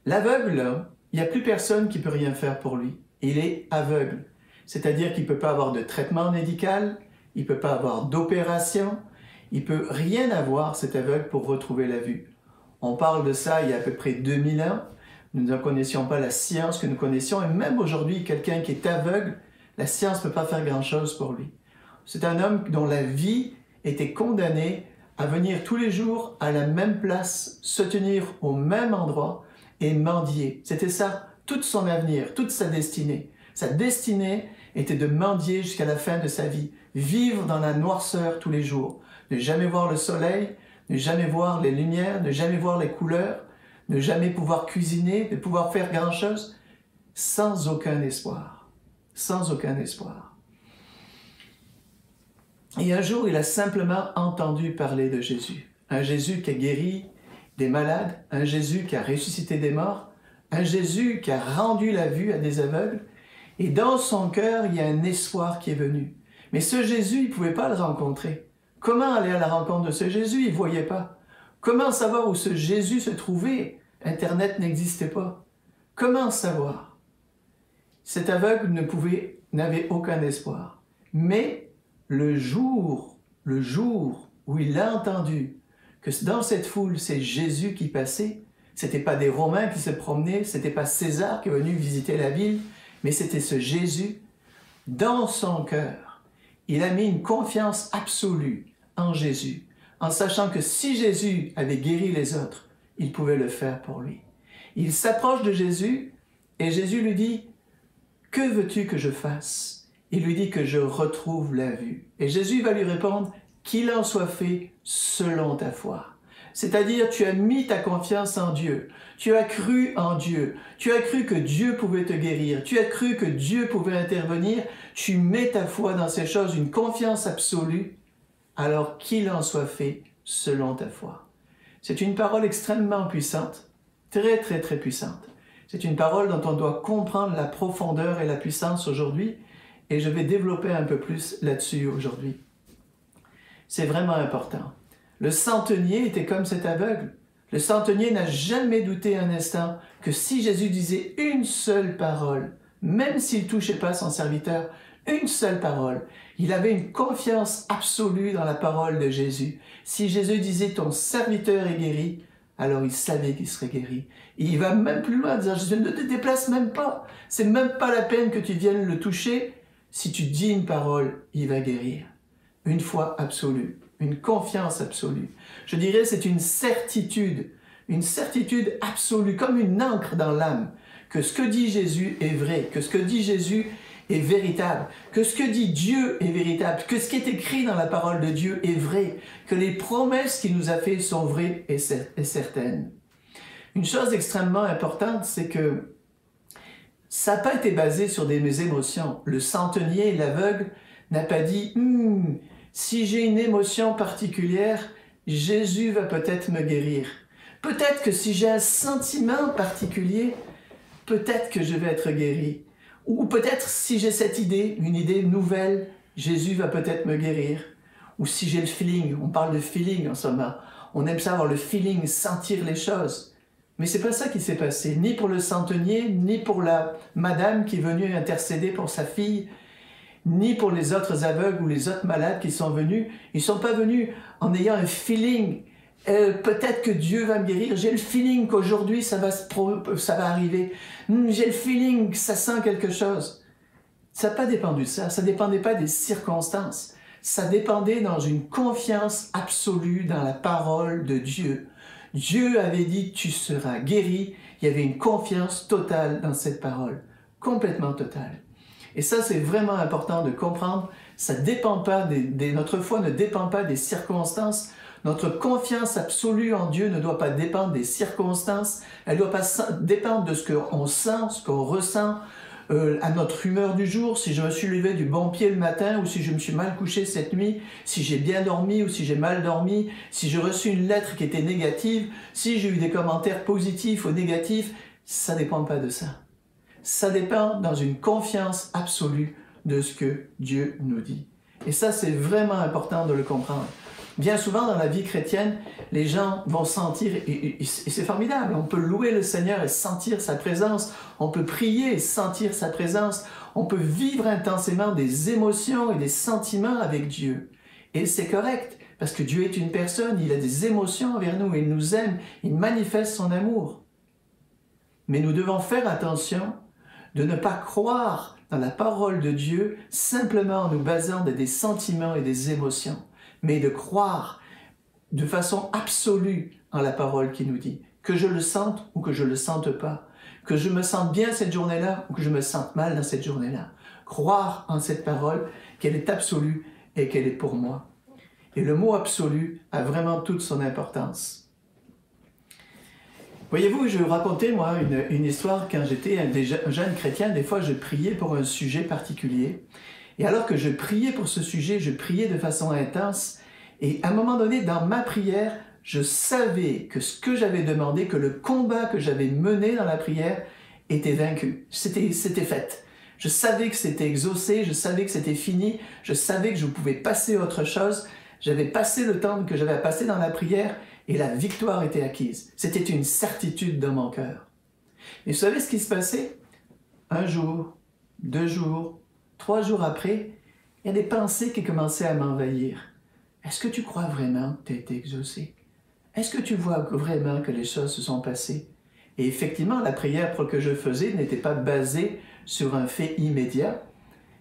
L'aveugle, là, il n'y a plus personne qui peut rien faire pour lui. Il est aveugle. C'est-à-dire qu'il ne peut pas avoir de traitement médical, il ne peut pas avoir d'opération, il ne peut rien avoir, cet aveugle, pour retrouver la vue. On parle de ça il y a à peu près 2000 ans. Nous ne connaissions pas la science que nous connaissions, et même aujourd'hui, quelqu'un qui est aveugle, la science ne peut pas faire grand-chose pour lui. C'est un homme dont la vie était condamnée à venir tous les jours à la même place, se tenir au même endroit et mendier. C'était ça, tout son avenir, toute sa destinée. Sa destinée était de mendier jusqu'à la fin de sa vie, vivre dans la noirceur tous les jours, ne jamais voir le soleil, ne jamais voir les lumières, ne jamais voir les couleurs, ne jamais pouvoir cuisiner, ne pouvoir faire grand-chose, sans aucun espoir. Sans aucun espoir. Et un jour, il a simplement entendu parler de Jésus. Un Jésus qui a guéri des malades, un Jésus qui a ressuscité des morts, un Jésus qui a rendu la vue à des aveugles. Et dans son cœur, il y a un espoir qui est venu. Mais ce Jésus, il ne pouvait pas le rencontrer. Comment aller à la rencontre de ce Jésus? Il ne voyait pas. Comment savoir où ce Jésus se trouvait? Internet n'existait pas. Comment savoir? Cet aveugle n'avait aucun espoir. Mais le jour où il a entendu que dans cette foule, c'est Jésus qui passait, c'était pas des Romains qui se promenaient, c'était pas César qui est venu visiter la ville, mais c'était ce Jésus, dans son cœur, il a mis une confiance absolue en Jésus, en sachant que si Jésus avait guéri les autres, il pouvait le faire pour lui. Il s'approche de Jésus et Jésus lui dit « Que veux-tu que je fasse ?» Il lui dit que je retrouve la vue. Et Jésus va lui répondre « Qu'il en soit fait selon ta foi ». C'est-à-dire, tu as mis ta confiance en Dieu, tu as cru en Dieu, tu as cru que Dieu pouvait te guérir, tu as cru que Dieu pouvait intervenir, tu mets ta foi dans ces choses, une confiance absolue, alors qu'il en soit fait selon ta foi. C'est une parole extrêmement puissante, très très très puissante. C'est une parole dont on doit comprendre la profondeur et la puissance aujourd'hui, et je vais développer un peu plus là-dessus aujourd'hui. C'est vraiment important. Le centenier était comme cet aveugle. Le centenier n'a jamais douté un instant que si Jésus disait une seule parole, même s'il ne touchait pas son serviteur, une seule parole, il avait une confiance absolue dans la parole de Jésus. Si Jésus disait « ton serviteur est guéri », alors il savait qu'il serait guéri. Et il va même plus loin en disant « Jésus, ne te déplace même pas, c'est même pas la peine que tu viennes le toucher. Si tu dis une parole, il va guérir. » Une foi absolue. Une confiance absolue. Je dirais c'est une certitude absolue, comme une encre dans l'âme, que ce que dit Jésus est vrai, que ce que dit Jésus est véritable, que ce que dit Dieu est véritable, que ce qui est écrit dans la parole de Dieu est vrai, que les promesses qu'il nous a faites sont vraies et certaines. Une chose extrêmement importante, c'est que ça n'a pas été basé sur des émotions. Le centenier, l'aveugle, n'a pas dit si j'ai une émotion particulière, Jésus va peut-être me guérir. Peut-être que si j'ai un sentiment particulier, peut-être que je vais être guéri. Ou peut-être si j'ai cette idée, une idée nouvelle, Jésus va peut-être me guérir. Ou si j'ai le feeling, on parle de feeling en ce moment, on aime ça avoir le feeling, sentir les choses. Mais c'est pas ça qui s'est passé, ni pour le centenier, ni pour la madame qui est venue intercéder pour sa fille, ni pour les autres aveugles ou les autres malades qui sont venus. Ils ne sont pas venus en ayant un feeling. Peut-être que Dieu va me guérir. J'ai le feeling qu'aujourd'hui, ça va arriver. J'ai le feeling que ça sent quelque chose. Ça n'a pas dépendu de ça. Ça ne dépendait pas des circonstances. Ça dépendait dans une confiance absolue dans la parole de Dieu. Dieu avait dit « tu seras guéri ». Il y avait une confiance totale dans cette parole. Complètement totale. Et ça, c'est vraiment important de comprendre. Ça dépend pas notre foi ne dépend pas des circonstances. Notre confiance absolue en Dieu ne doit pas dépendre des circonstances, elle ne doit pas dépendre de ce qu'on sent, ce qu'on ressent, à notre humeur du jour, si je me suis levé du bon pied le matin ou si je me suis mal couché cette nuit, si j'ai bien dormi ou si j'ai mal dormi, si j'ai reçu une lettre qui était négative, si j'ai eu des commentaires positifs ou négatifs, ça ne dépend pas de ça. Ça dépend dans une confiance absolue de ce que Dieu nous dit. Et ça, c'est vraiment important de le comprendre. Bien souvent, dans la vie chrétienne, les gens vont sentir, et c'est formidable, on peut louer le Seigneur et sentir sa présence, on peut prier et sentir sa présence, on peut vivre intensément des émotions et des sentiments avec Dieu. Et c'est correct, parce que Dieu est une personne, il a des émotions envers nous, il nous aime, il manifeste son amour. Mais nous devons faire attention de ne pas croire dans la parole de Dieu simplement en nous basant sur des sentiments et des émotions, mais de croire de façon absolue en la parole qui nous dit, que je le sente ou que je ne le sente pas, que je me sente bien cette journée-là ou que je me sente mal dans cette journée-là. Croire en cette parole, qu'elle est absolue et qu'elle est pour moi. Et le mot absolu a vraiment toute son importance. Voyez-vous, je vais vous raconter, moi, une histoire quand j'étais un jeune chrétien. Des fois, je priais pour un sujet particulier. Et alors que je priais pour ce sujet, je priais de façon intense. Et à un moment donné, dans ma prière, je savais que ce que j'avais demandé, que le combat que j'avais mené dans la prière était vaincu. C'était fait. Je savais que c'était exaucé, je savais que c'était fini, je savais que je pouvais passer à autre chose. J'avais passé le temps que j'avais passé dans la prière et la victoire était acquise. C'était une certitude dans mon cœur. Et vous savez ce qui se passait? Un jour, 2 jours, 3 jours après, il y a des pensées qui commençaient à m'envahir. Est-ce que tu crois vraiment que tu as été exaucé? Est-ce que tu vois vraiment que les choses se sont passées? Et effectivement, la prière que je faisais n'était pas basée sur un fait immédiat,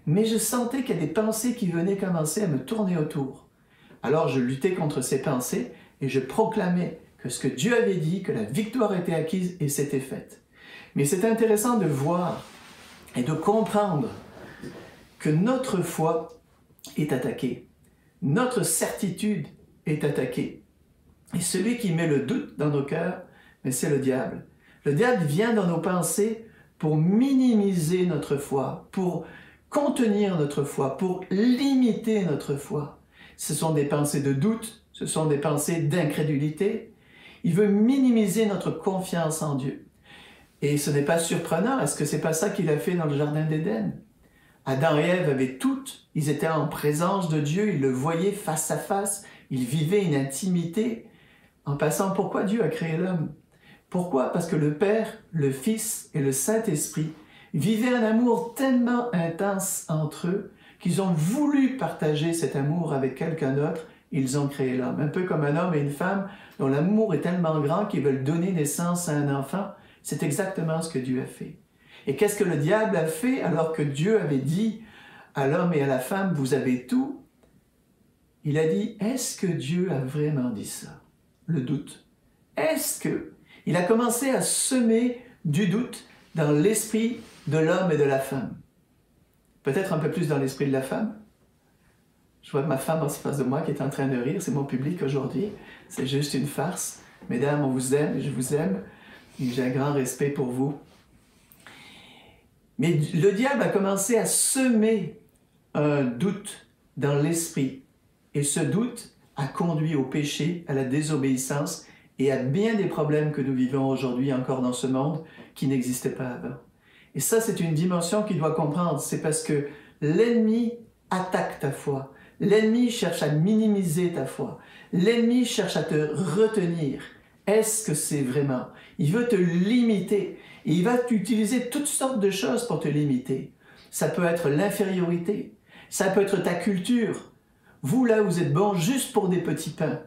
mais je sentais qu'il y a des pensées qui venaient commencer à me tourner autour. Alors je luttais contre ces pensées et je proclamais que ce que Dieu avait dit, que la victoire était acquise et c'était faite. Mais c'est intéressant de voir et de comprendre que notre foi est attaquée. Notre certitude est attaquée. Et celui qui met le doute dans nos cœurs, c'est le diable. Le diable vient dans nos pensées pour minimiser notre foi, pour contenir notre foi, pour limiter notre foi. Ce sont des pensées de doute, ce sont des pensées d'incrédulité. Il veut minimiser notre confiance en Dieu. Et ce n'est pas surprenant, est-ce que ce n'est pas ça qu'il a fait dans le Jardin d'Éden? Adam et Ève avaient tout, ils étaient en présence de Dieu, ils le voyaient face à face, ils vivaient une intimité. En passant, pourquoi Dieu a créé l'homme? Pourquoi? Parce que le Père, le Fils et le Saint-Esprit vivaient un amour tellement intense entre eux qu'ils ont voulu partager cet amour avec quelqu'un d'autre, ils ont créé l'homme. Un peu comme un homme et une femme dont l'amour est tellement grand qu'ils veulent donner naissance à un enfant. C'est exactement ce que Dieu a fait. Et qu'est-ce que le diable a fait alors que Dieu avait dit à l'homme et à la femme, vous avez tout? Il a dit, est-ce que Dieu a vraiment dit ça? Le doute. Est-ce que? Il a commencé à semer du doute dans l'esprit de l'homme et de la femme. Peut-être un peu plus dans l'esprit de la femme. Je vois ma femme en face de moi qui est en train de rire, c'est mon public aujourd'hui. C'est juste une farce. Mesdames, on vous aime, je vous aime. J'ai un grand respect pour vous. Mais le diable a commencé à semer un doute dans l'esprit. Et ce doute a conduit au péché, à la désobéissance et à bien des problèmes que nous vivons aujourd'hui encore dans ce monde qui n'existaient pas avant. Et ça, c'est une dimension qu'il doit comprendre. C'est parce que l'ennemi attaque ta foi. L'ennemi cherche à minimiser ta foi. L'ennemi cherche à te retenir. Est-ce que c'est vraiment? Il veut te limiter. Et il va utiliser toutes sortes de choses pour te limiter. Ça peut être l'infériorité. Ça peut être ta culture. Vous, là, vous êtes bons juste pour des petits pains.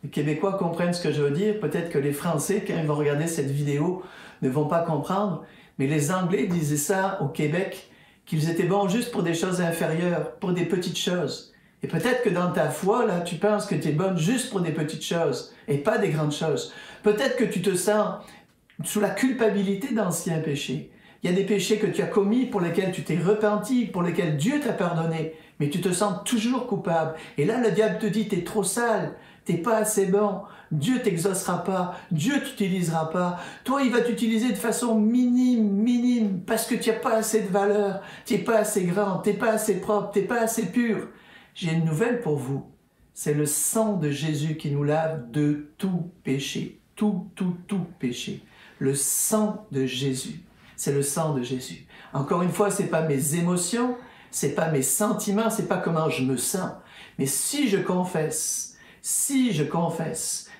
Les Québécois comprennent ce que je veux dire. Peut-être que les Français, quand ils vont regarder cette vidéo, ne vont pas comprendre. Mais les Anglais disaient ça au Québec, qu'ils étaient bons juste pour des choses inférieures, pour des petites choses. Et peut-être que dans ta foi, là, tu penses que tu es bonne juste pour des petites choses et pas des grandes choses. Peut-être que tu te sens sous la culpabilité d'anciens péchés. Il y a des péchés que tu as commis pour lesquels tu t'es repenti, pour lesquels Dieu t'a pardonné, mais tu te sens toujours coupable. Et là, le diable te dit, tu es trop sale, t'es pas assez bon, Dieu t'exaucera pas, Dieu t'utilisera pas, toi il va t'utiliser de façon minime, parce que tu n'as pas assez de valeur, tu n'es pas assez grand, tu n'es pas assez propre, tu n'es pas assez pur. J'ai une nouvelle pour vous, c'est le sang de Jésus qui nous lave de tout péché, tout péché. Le sang de Jésus, c'est le sang de Jésus. Encore une fois, c'est pas mes émotions, c'est pas mes sentiments, c'est pas comment je me sens, mais si je confesse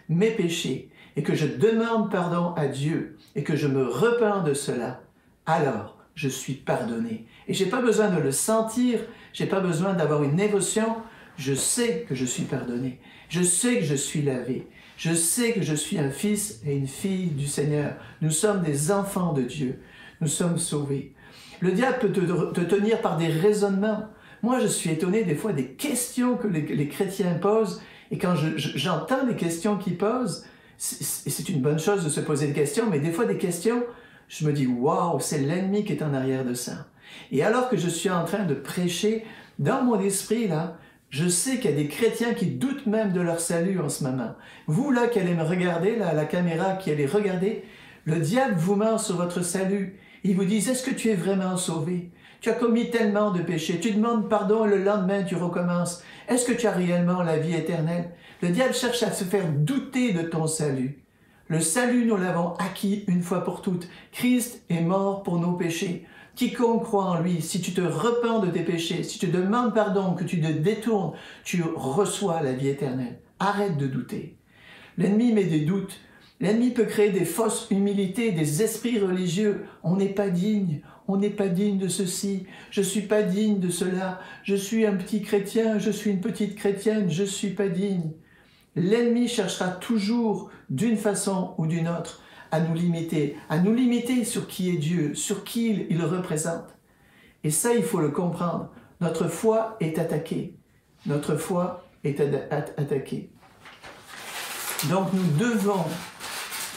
mes péchés et que je demande pardon à Dieu et que je me repens de cela, alors je suis pardonné. Et j'ai pas besoin de le sentir, j'ai pas besoin d'avoir une émotion, je sais que je suis pardonné, je sais que je suis lavé, je sais que je suis un fils et une fille du Seigneur. Nous sommes des enfants de Dieu, nous sommes sauvés. Le diable peut te tenir par des raisonnements. Moi, je suis étonné des fois des questions que les chrétiens posent, et quand j'entends les questions qu'ils posent, c'est une bonne chose de se poser des questions, mais des fois des questions, je me dis, waouh, c'est l'ennemi qui est en arrière de ça. Et alors que je suis en train de prêcher, dans mon esprit, là, je sais qu'il y a des chrétiens qui doutent même de leur salut en ce moment. Vous, là, qui allez me regarder, là, à la caméra, qui allez regarder, le diable vous ment sur votre salut. Il vous dit, est-ce que tu es vraiment sauvé? Tu as commis tellement de péchés, tu demandes pardon et le lendemain tu recommences. Est-ce que tu as réellement la vie éternelle? Le diable cherche à se faire douter de ton salut. Le salut, nous l'avons acquis une fois pour toutes. Christ est mort pour nos péchés. Quiconque croit en lui, si tu te repens de tes péchés, si tu demandes pardon, que tu te détournes, tu reçois la vie éternelle. Arrête de douter. L'ennemi met des doutes. L'ennemi peut créer des fausses humilités, des esprits religieux. On n'est pas digne. On n'est pas digne de ceci, je ne suis pas digne de cela, je suis un petit chrétien, je suis une petite chrétienne, je ne suis pas digne. L'ennemi cherchera toujours, d'une façon ou d'une autre, à nous limiter sur qui est Dieu, sur qui il représente. Et ça, il faut le comprendre. Notre foi est attaquée. Notre foi est attaquée. Donc nous devons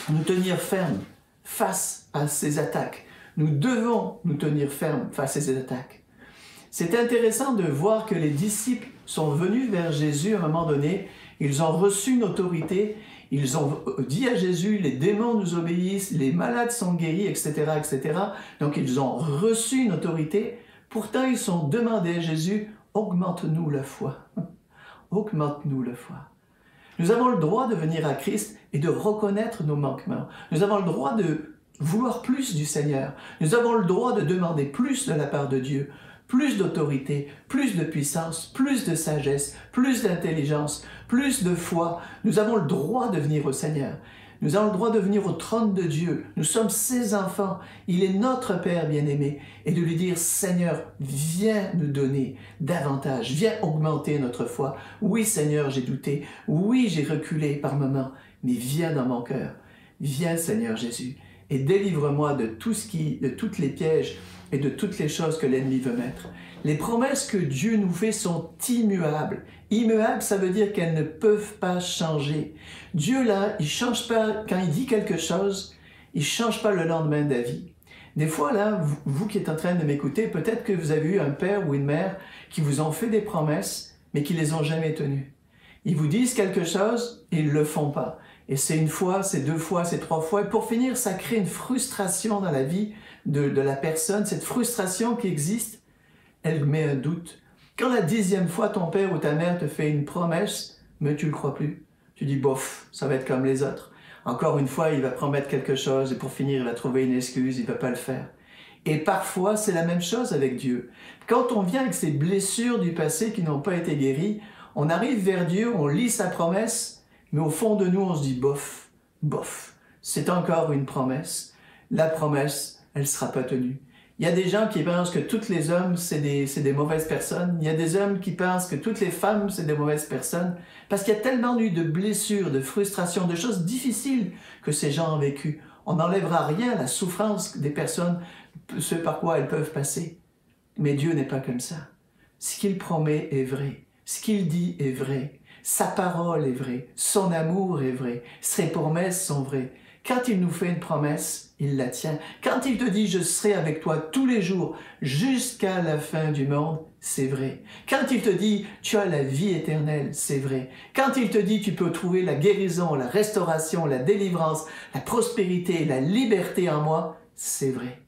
nous tenir fermes face à ces attaques. Nous devons nous tenir fermes face à ces attaques. C'est intéressant de voir que les disciples sont venus vers Jésus à un moment donné, ils ont reçu une autorité, ils ont dit à Jésus, les démons nous obéissent, les malades sont guéris, etc., etc. Donc ils ont reçu une autorité, pourtant ils sont demandés à Jésus, augmente-nous la foi. Augmente-nous la foi. Nous avons le droit de venir à Christ et de reconnaître nos manquements. Nous avons le droit de vouloir plus du Seigneur. Nous avons le droit de demander plus de la part de Dieu, plus d'autorité, plus de puissance, plus de sagesse, plus d'intelligence, plus de foi. Nous avons le droit de venir au Seigneur. Nous avons le droit de venir au trône de Dieu. Nous sommes ses enfants. Il est notre Père bien-aimé. Et de lui dire, Seigneur, viens nous donner davantage. Viens augmenter notre foi. Oui, Seigneur, j'ai douté. Oui, j'ai reculé par moments. Mais viens dans mon cœur. Viens, Seigneur Jésus. Et délivre-moi de toutes les pièges et de toutes les choses que l'ennemi veut mettre. Les promesses que Dieu nous fait sont immuables. Immuables, ça veut dire qu'elles ne peuvent pas changer. Dieu, là, il ne change pas, quand il dit quelque chose, il ne change pas le lendemain d'avis. Des fois, là, vous qui êtes en train de m'écouter, peut-être que vous avez eu un père ou une mère qui vous ont fait des promesses, mais qui ne les ont jamais tenues. Ils vous disent quelque chose et ils ne le font pas. Et c'est une fois, c'est deux fois, c'est trois fois. Et pour finir, ça crée une frustration dans la vie de la personne. Cette frustration qui existe, elle met un doute. Quand la 10e fois, ton père ou ta mère te fait une promesse, mais tu ne le crois plus. Tu dis, bof, ça va être comme les autres. Encore une fois, il va promettre quelque chose et pour finir, il va trouver une excuse, il ne va pas le faire. Et parfois, c'est la même chose avec Dieu. Quand on vient avec ces blessures du passé qui n'ont pas été guéries, on arrive vers Dieu, on lit sa promesse, mais au fond de nous, on se dit, bof, bof, c'est encore une promesse. La promesse, elle ne sera pas tenue. Il y a des gens qui pensent que tous les hommes, c'est des mauvaises personnes. Il y a des hommes qui pensent que toutes les femmes, c'est des mauvaises personnes. Parce qu'il y a tellement eu de blessures, de frustrations, de choses difficiles que ces gens ont vécues. On n'enlèvera rien à la souffrance des personnes, ce par quoi elles peuvent passer. Mais Dieu n'est pas comme ça. Ce qu'il promet est vrai. Ce qu'il dit est vrai. Sa parole est vraie. Son amour est vrai. Ses promesses sont vraies. Quand il nous fait une promesse, il la tient. Quand il te dit « je serai avec toi tous les jours jusqu'à la fin du monde », c'est vrai. Quand il te dit « tu as la vie éternelle », c'est vrai. Quand il te dit « tu peux trouver la guérison, la restauration, la délivrance, la prospérité, la liberté en moi », c'est vrai.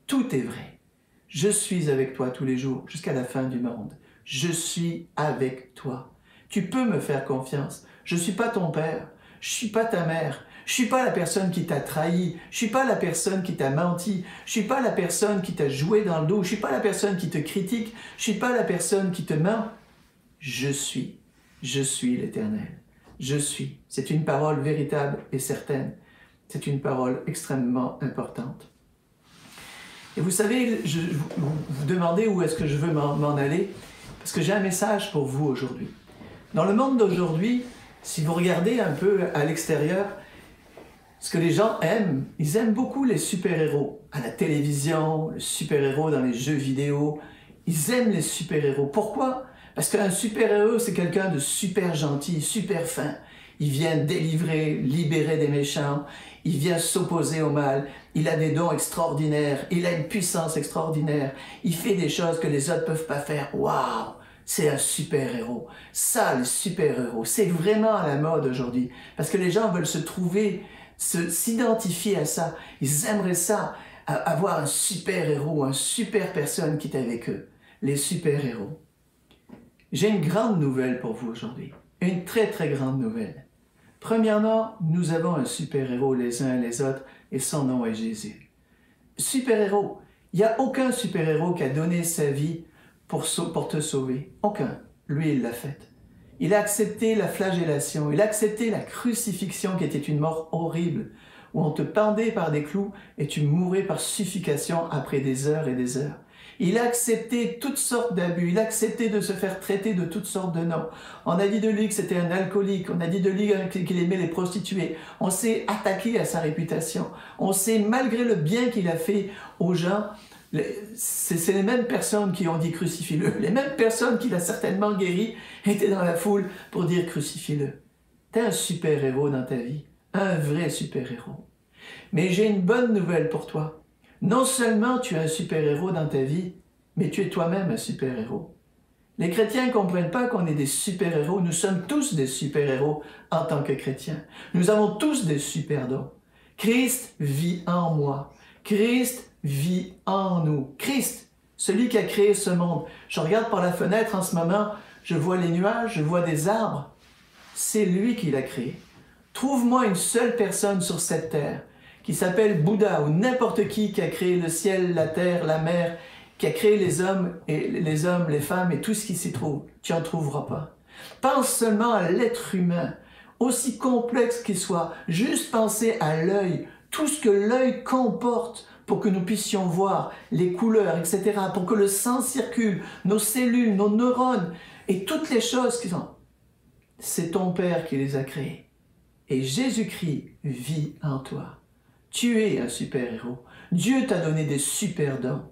Tout est vrai. Je suis avec toi tous les jours jusqu'à la fin du monde. Je suis avec toi. Tu peux me faire confiance. Je ne suis pas ton père. Je ne suis pas ta mère. Je ne suis pas la personne qui t'a trahi. Je ne suis pas la personne qui t'a menti. Je ne suis pas la personne qui t'a joué dans le dos. Je ne suis pas la personne qui te critique. Je ne suis pas la personne qui te ment. Je suis l'Éternel. Je suis. C'est une parole véritable et certaine. C'est une parole extrêmement importante. Et vous savez, vous vous demandez où est-ce que je veux m'en aller, parce que j'ai un message pour vous aujourd'hui. Dans le monde d'aujourd'hui, si vous regardez un peu à l'extérieur, ce que les gens aiment, ils aiment beaucoup les super-héros. À la télévision, les super-héros dans les jeux vidéo, ils aiment les super-héros. Pourquoi? Parce qu'un super-héros, c'est quelqu'un de super gentil, super fin. Il vient délivrer, libérer des méchants. Il vient s'opposer au mal. Il a des dons extraordinaires. Il a une puissance extraordinaire. Il fait des choses que les autres ne peuvent pas faire. Waouh! C'est un super-héros. Ça, le super-héros, c'est vraiment à la mode aujourd'hui. Parce que les gens veulent se trouver, s'identifier à ça. Ils aimeraient ça, avoir un super-héros, une super personne qui est avec eux. Les super-héros. J'ai une grande nouvelle pour vous aujourd'hui. Une très, très grande nouvelle. Premièrement, nous avons un super-héros les uns et les autres, et son nom est Jésus. Super-héros. Il n'y a aucun super-héros qui a donné sa vie pour te sauver. Aucun. Lui, il l'a fait. Il a accepté la flagellation, il a accepté la crucifixion qui était une mort horrible, où on te pendait par des clous et tu mourais par suffocation après des heures et des heures. Il a accepté toutes sortes d'abus, il a accepté de se faire traiter de toutes sortes de noms. On a dit de lui que c'était un alcoolique, on a dit de lui qu'il aimait les prostituées. On s'est attaqué à sa réputation. On s'est, malgré le bien qu'il a fait aux gens, c'est les mêmes personnes qui ont dit crucifie-le. Les mêmes personnes qu'il a certainement guéri étaient dans la foule pour dire crucifie-le. T'es un super-héros dans ta vie, un vrai super-héros. Mais j'ai une bonne nouvelle pour toi. Non seulement tu es un super-héros dans ta vie, mais tu es toi-même un super-héros. Les chrétiens ne comprennent pas qu'on est des super-héros. Nous sommes tous des super-héros en tant que chrétiens. Nous avons tous des super-dons. Christ vit en moi. Christ vit en nous. Christ, celui qui a créé ce monde. Je regarde par la fenêtre en ce moment, je vois les nuages, je vois des arbres. C'est lui qui l'a créé. Trouve-moi une seule personne sur cette terre qui s'appelle Bouddha ou n'importe qui a créé le ciel, la terre, la mer, qui a créé les hommes, les femmes et tout ce qui s'y trouve. Tu n'en trouveras pas. Pense seulement à l'être humain, aussi complexe qu'il soit. Juste penser à l'œil, tout ce que l'œil comporte pour que nous puissions voir les couleurs, etc., pour que le sang circule, nos cellules, nos neurones et toutes les choses qui sont... C'est ton Père qui les a créées. Et Jésus-Christ vit en toi. Tu es un super-héros. Dieu t'a donné des super dons.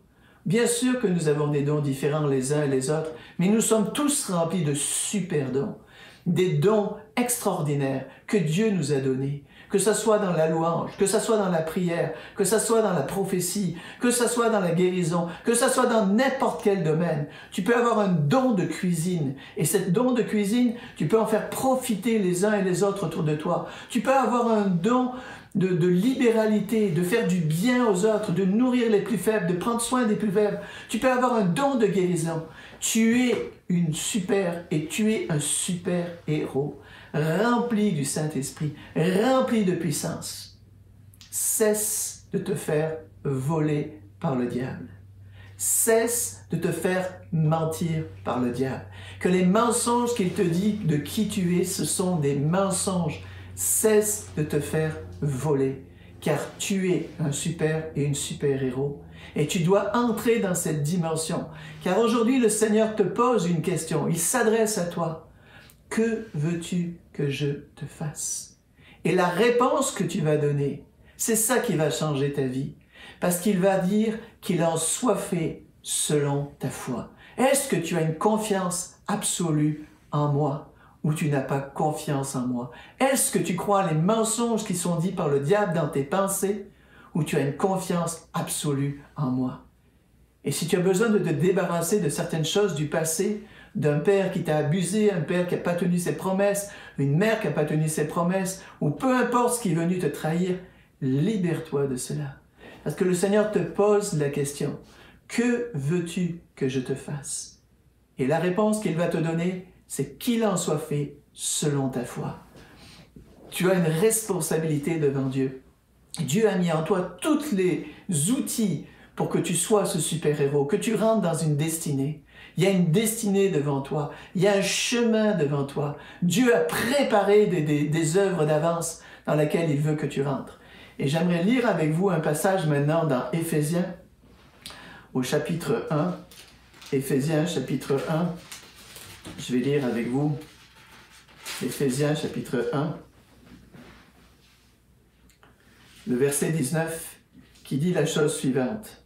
Bien sûr que nous avons des dons différents les uns et les autres, mais nous sommes tous remplis de super dons. Des dons extraordinaires que Dieu nous a donnés. Que ce soit dans la louange, que ce soit dans la prière, que ce soit dans la prophétie, que ce soit dans la guérison, que ce soit dans n'importe quel domaine. Tu peux avoir un don de cuisine. Et cet don de cuisine, tu peux en faire profiter les uns et les autres autour de toi. Tu peux avoir un don de libéralité, de faire du bien aux autres, de nourrir les plus faibles, de prendre soin des plus faibles. Tu peux avoir un don de guérison. Tu es une super et tu es un super héros, rempli du Saint-Esprit, rempli de puissance. Cesse de te faire voler par le diable. Cesse de te faire mentir par le diable. Que les mensonges qu'il te dit de qui tu es, ce sont des mensonges. Cesse de te faire voler, car tu es un super et une super-héros. Et tu dois entrer dans cette dimension, car aujourd'hui le Seigneur te pose une question, il s'adresse à toi. Que veux-tu que je te fasse? Et la réponse que tu vas donner, c'est ça qui va changer ta vie, parce qu'il va dire qu'il en soit fait selon ta foi. Est-ce que tu as une confiance absolue en moi? ou tu n'as pas confiance en moi? Est-ce que tu crois les mensonges qui sont dits par le diable dans tes pensées, ou tu as une confiance absolue en moi? Et si tu as besoin de te débarrasser de certaines choses du passé, d'un père qui t'a abusé, un père qui n'a pas tenu ses promesses, une mère qui n'a pas tenu ses promesses, ou peu importe ce qui est venu te trahir, libère-toi de cela. Parce que le Seigneur te pose la question, que veux-tu que je te fasse? Et la réponse qu'il va te donner, c'est qu'il en soit fait selon ta foi. Tu as une responsabilité devant Dieu. Dieu a mis en toi tous les outils pour que tu sois ce super-héros, que tu rentres dans une destinée. Il y a une destinée devant toi, il y a un chemin devant toi. Dieu a préparé des œuvres d'avance dans lesquelles il veut que tu rentres. Et j'aimerais lire avec vous un passage maintenant dans Éphésiens, au chapitre 1. Éphésiens, chapitre 1. Je vais lire avec vous Éphésiens, chapitre 1. Le verset 19 qui dit la chose suivante.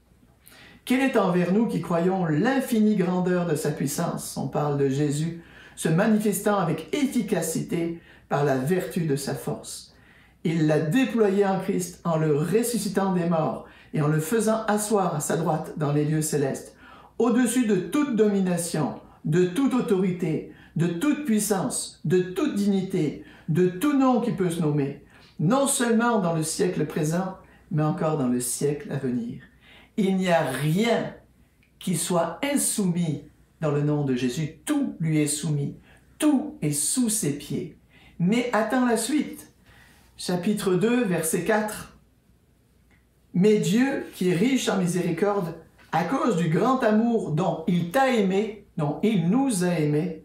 Quelle est envers nous qui croyons l'infinie grandeur de sa puissance, on parle de Jésus, se manifestant avec efficacité par la vertu de sa force. Il l'a déployé en Christ en le ressuscitant des morts et en le faisant asseoir à sa droite dans les lieux célestes, au-dessus de toute domination, de toute autorité, de toute puissance, de toute dignité, de tout nom qui peut se nommer, non seulement dans le siècle présent, mais encore dans le siècle à venir. Il n'y a rien qui soit insoumis dans le nom de Jésus. Tout lui est soumis. Tout est sous ses pieds. Mais attends la suite. Chapitre 2, verset 4. Mais Dieu, qui est riche en miséricorde, à cause du grand amour dont il t'a aimé, dont il nous a aimés,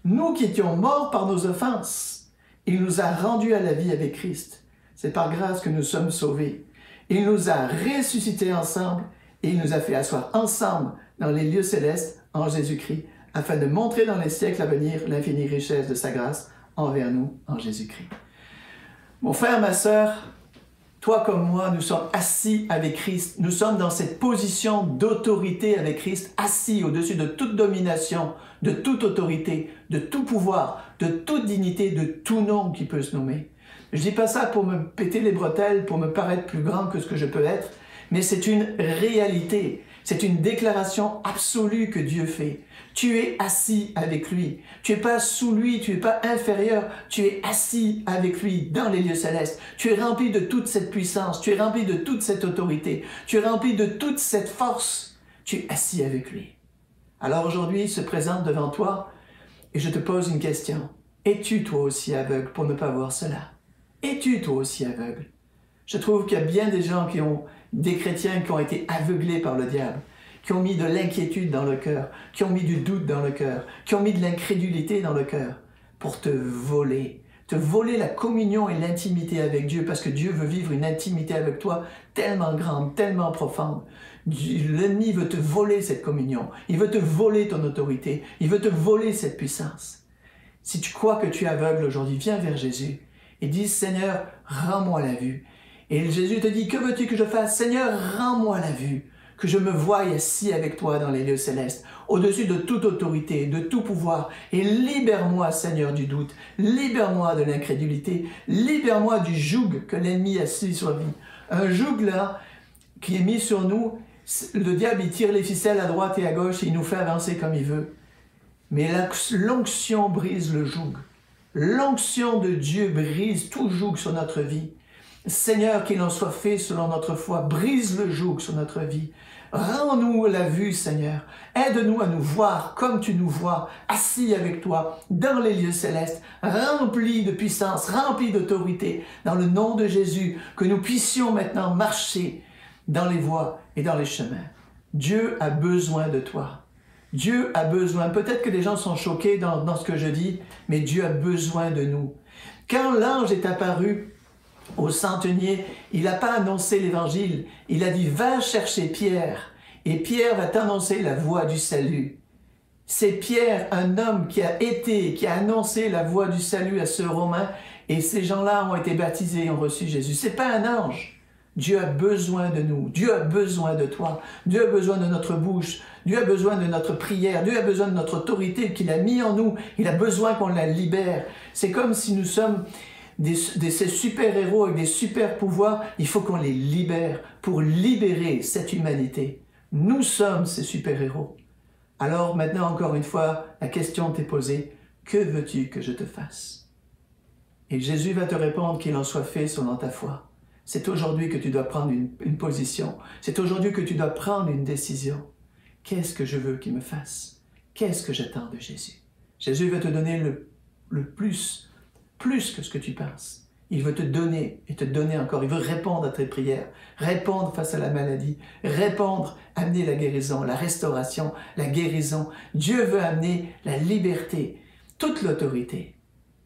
nous qui étions morts par nos offenses, il nous a rendus à la vie avec Christ. C'est par grâce que nous sommes sauvés. Il nous a ressuscités ensemble et il nous a fait asseoir ensemble dans les lieux célestes en Jésus-Christ, afin de montrer dans les siècles à venir l'infinie richesse de sa grâce envers nous en Jésus-Christ. Mon frère, ma sœur, toi comme moi, nous sommes assis avec Christ. Nous sommes dans cette position d'autorité avec Christ, assis au-dessus de toute domination, de toute autorité, de tout pouvoir, de toute dignité, de tout nom qui peut se nommer. Je dis pas ça pour me péter les bretelles, pour me paraître plus grand que ce que je peux être, mais c'est une réalité, c'est une déclaration absolue que Dieu fait. Tu es assis avec lui, tu n'es pas sous lui, tu n'es pas inférieur, tu es assis avec lui dans les lieux célestes. Tu es rempli de toute cette puissance, tu es rempli de toute cette autorité, tu es rempli de toute cette force, tu es assis avec lui. Alors aujourd'hui, il se présente devant toi et je te pose une question. Es-tu toi aussi aveugle pour ne pas voir cela? Es-tu toi aussi aveugle? Je trouve qu'il y a bien des gens des chrétiens qui ont été aveuglés par le diable, qui ont mis de l'inquiétude dans le cœur, qui ont mis du doute dans le cœur, qui ont mis de l'incrédulité dans le cœur, pour te voler la communion et l'intimité avec Dieu, parce que Dieu veut vivre une intimité avec toi tellement grande, tellement profonde. L'ennemi veut te voler cette communion, il veut te voler ton autorité, il veut te voler cette puissance. Si tu crois que tu es aveugle aujourd'hui, viens vers Jésus et dis, Seigneur, rends-moi la vue. Et Jésus te dit, que veux-tu que je fasse? Seigneur, rends-moi la vue, que je me voie assis avec toi dans les lieux célestes, au-dessus de toute autorité, de tout pouvoir, et libère-moi, Seigneur, du doute, libère-moi de l'incrédulité, libère-moi du joug que l'ennemi a mis sur la vie. Un joug là, qui est mis sur nous, le diable il tire les ficelles à droite et à gauche et il nous fait avancer comme il veut. Mais l'onction brise le joug. L'onction de Dieu brise tout joug sur notre vie. Seigneur, qu'il en soit fait selon notre foi, brise le joug sur notre vie. Rends-nous la vue, Seigneur. Aide-nous à nous voir comme tu nous vois, assis avec toi, dans les lieux célestes, remplis de puissance, remplis d'autorité, dans le nom de Jésus, que nous puissions maintenant marcher dans les voies et dans les chemins. Dieu a besoin de toi. Dieu a besoin. Peut-être que les gens sont choqués dans ce que je dis, mais Dieu a besoin de nous. Quand l'ange est apparu au centenier, il n'a pas annoncé l'évangile, il a dit « Va chercher Pierre, et Pierre va t'annoncer la voie du salut. » C'est Pierre, un homme qui a annoncé la voie du salut à ce Romain, et ces gens-là ont été baptisés et ont reçu Jésus. Ce n'est pas un ange. Dieu a besoin de nous. Dieu a besoin de toi. Dieu a besoin de notre bouche. Dieu a besoin de notre prière. Dieu a besoin de notre autorité qu'il a mis en nous. Il a besoin qu'on la libère. C'est comme si nous sommes ces super-héros avec des super-pouvoirs. Il faut qu'on les libère pour libérer cette humanité. Nous sommes ces super-héros. Alors maintenant, encore une fois, la question t'est posée. Que veux-tu que je te fasse? Et Jésus va te répondre qu'il en soit fait selon ta foi. C'est aujourd'hui que tu dois prendre une position. C'est aujourd'hui que tu dois prendre une décision. Qu'est-ce que je veux qu'il me fasse? Qu'est-ce que j'attends de Jésus? Jésus veut te donner le plus que ce que tu penses. Il veut te donner et te donner encore. Il veut répondre à tes prières, répondre face à la maladie, répondre, amener la guérison, la restauration, la guérison. Dieu veut amener la liberté, toute l'autorité.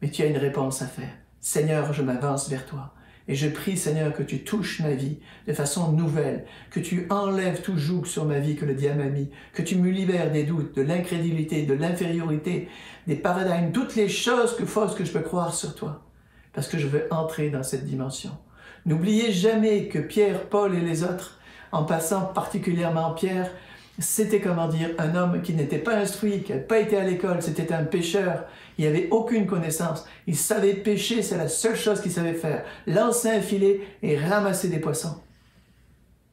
Mais tu as une réponse à faire. Seigneur, je m'avance vers toi. Et je prie, Seigneur, que tu touches ma vie de façon nouvelle, que tu enlèves tout joug sur ma vie que le diable a mis, que tu me libères des doutes, de l'incrédulité, de l'infériorité, des paradigmes, toutes les choses fausses que je peux croire sur toi, parce que je veux entrer dans cette dimension. N'oubliez jamais que Pierre, Paul et les autres, en passant particulièrement Pierre, c'était, comment dire, un homme qui n'était pas instruit, qui n'avait pas été à l'école, c'était un pécheur. Il n'avait aucune connaissance. Il savait pêcher, c'est la seule chose qu'il savait faire. Lancer un filet et ramasser des poissons.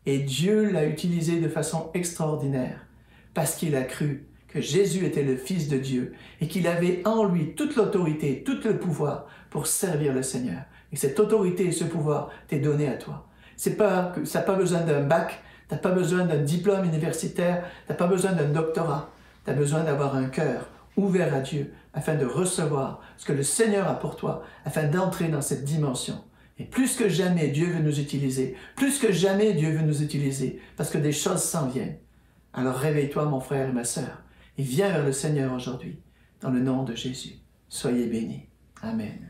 Et Dieu l'a utilisé de façon extraordinaire parce qu'il a cru que Jésus était le Fils de Dieu et qu'il avait en lui toute l'autorité, tout le pouvoir pour servir le Seigneur. Et cette autorité et ce pouvoir t'est donné à toi. Ça n'a pas besoin d'un bac, tu n'as pas besoin d'un diplôme universitaire, tu n'as pas besoin d'un doctorat. Tu as besoin d'avoir un cœur ouvert à Dieu afin de recevoir ce que le Seigneur a pour toi, afin d'entrer dans cette dimension. Et plus que jamais, Dieu veut nous utiliser. Plus que jamais, Dieu veut nous utiliser parce que des choses s'en viennent. Alors réveille-toi, mon frère et ma sœur, et viens vers le Seigneur aujourd'hui, dans le nom de Jésus. Soyez bénis. Amen.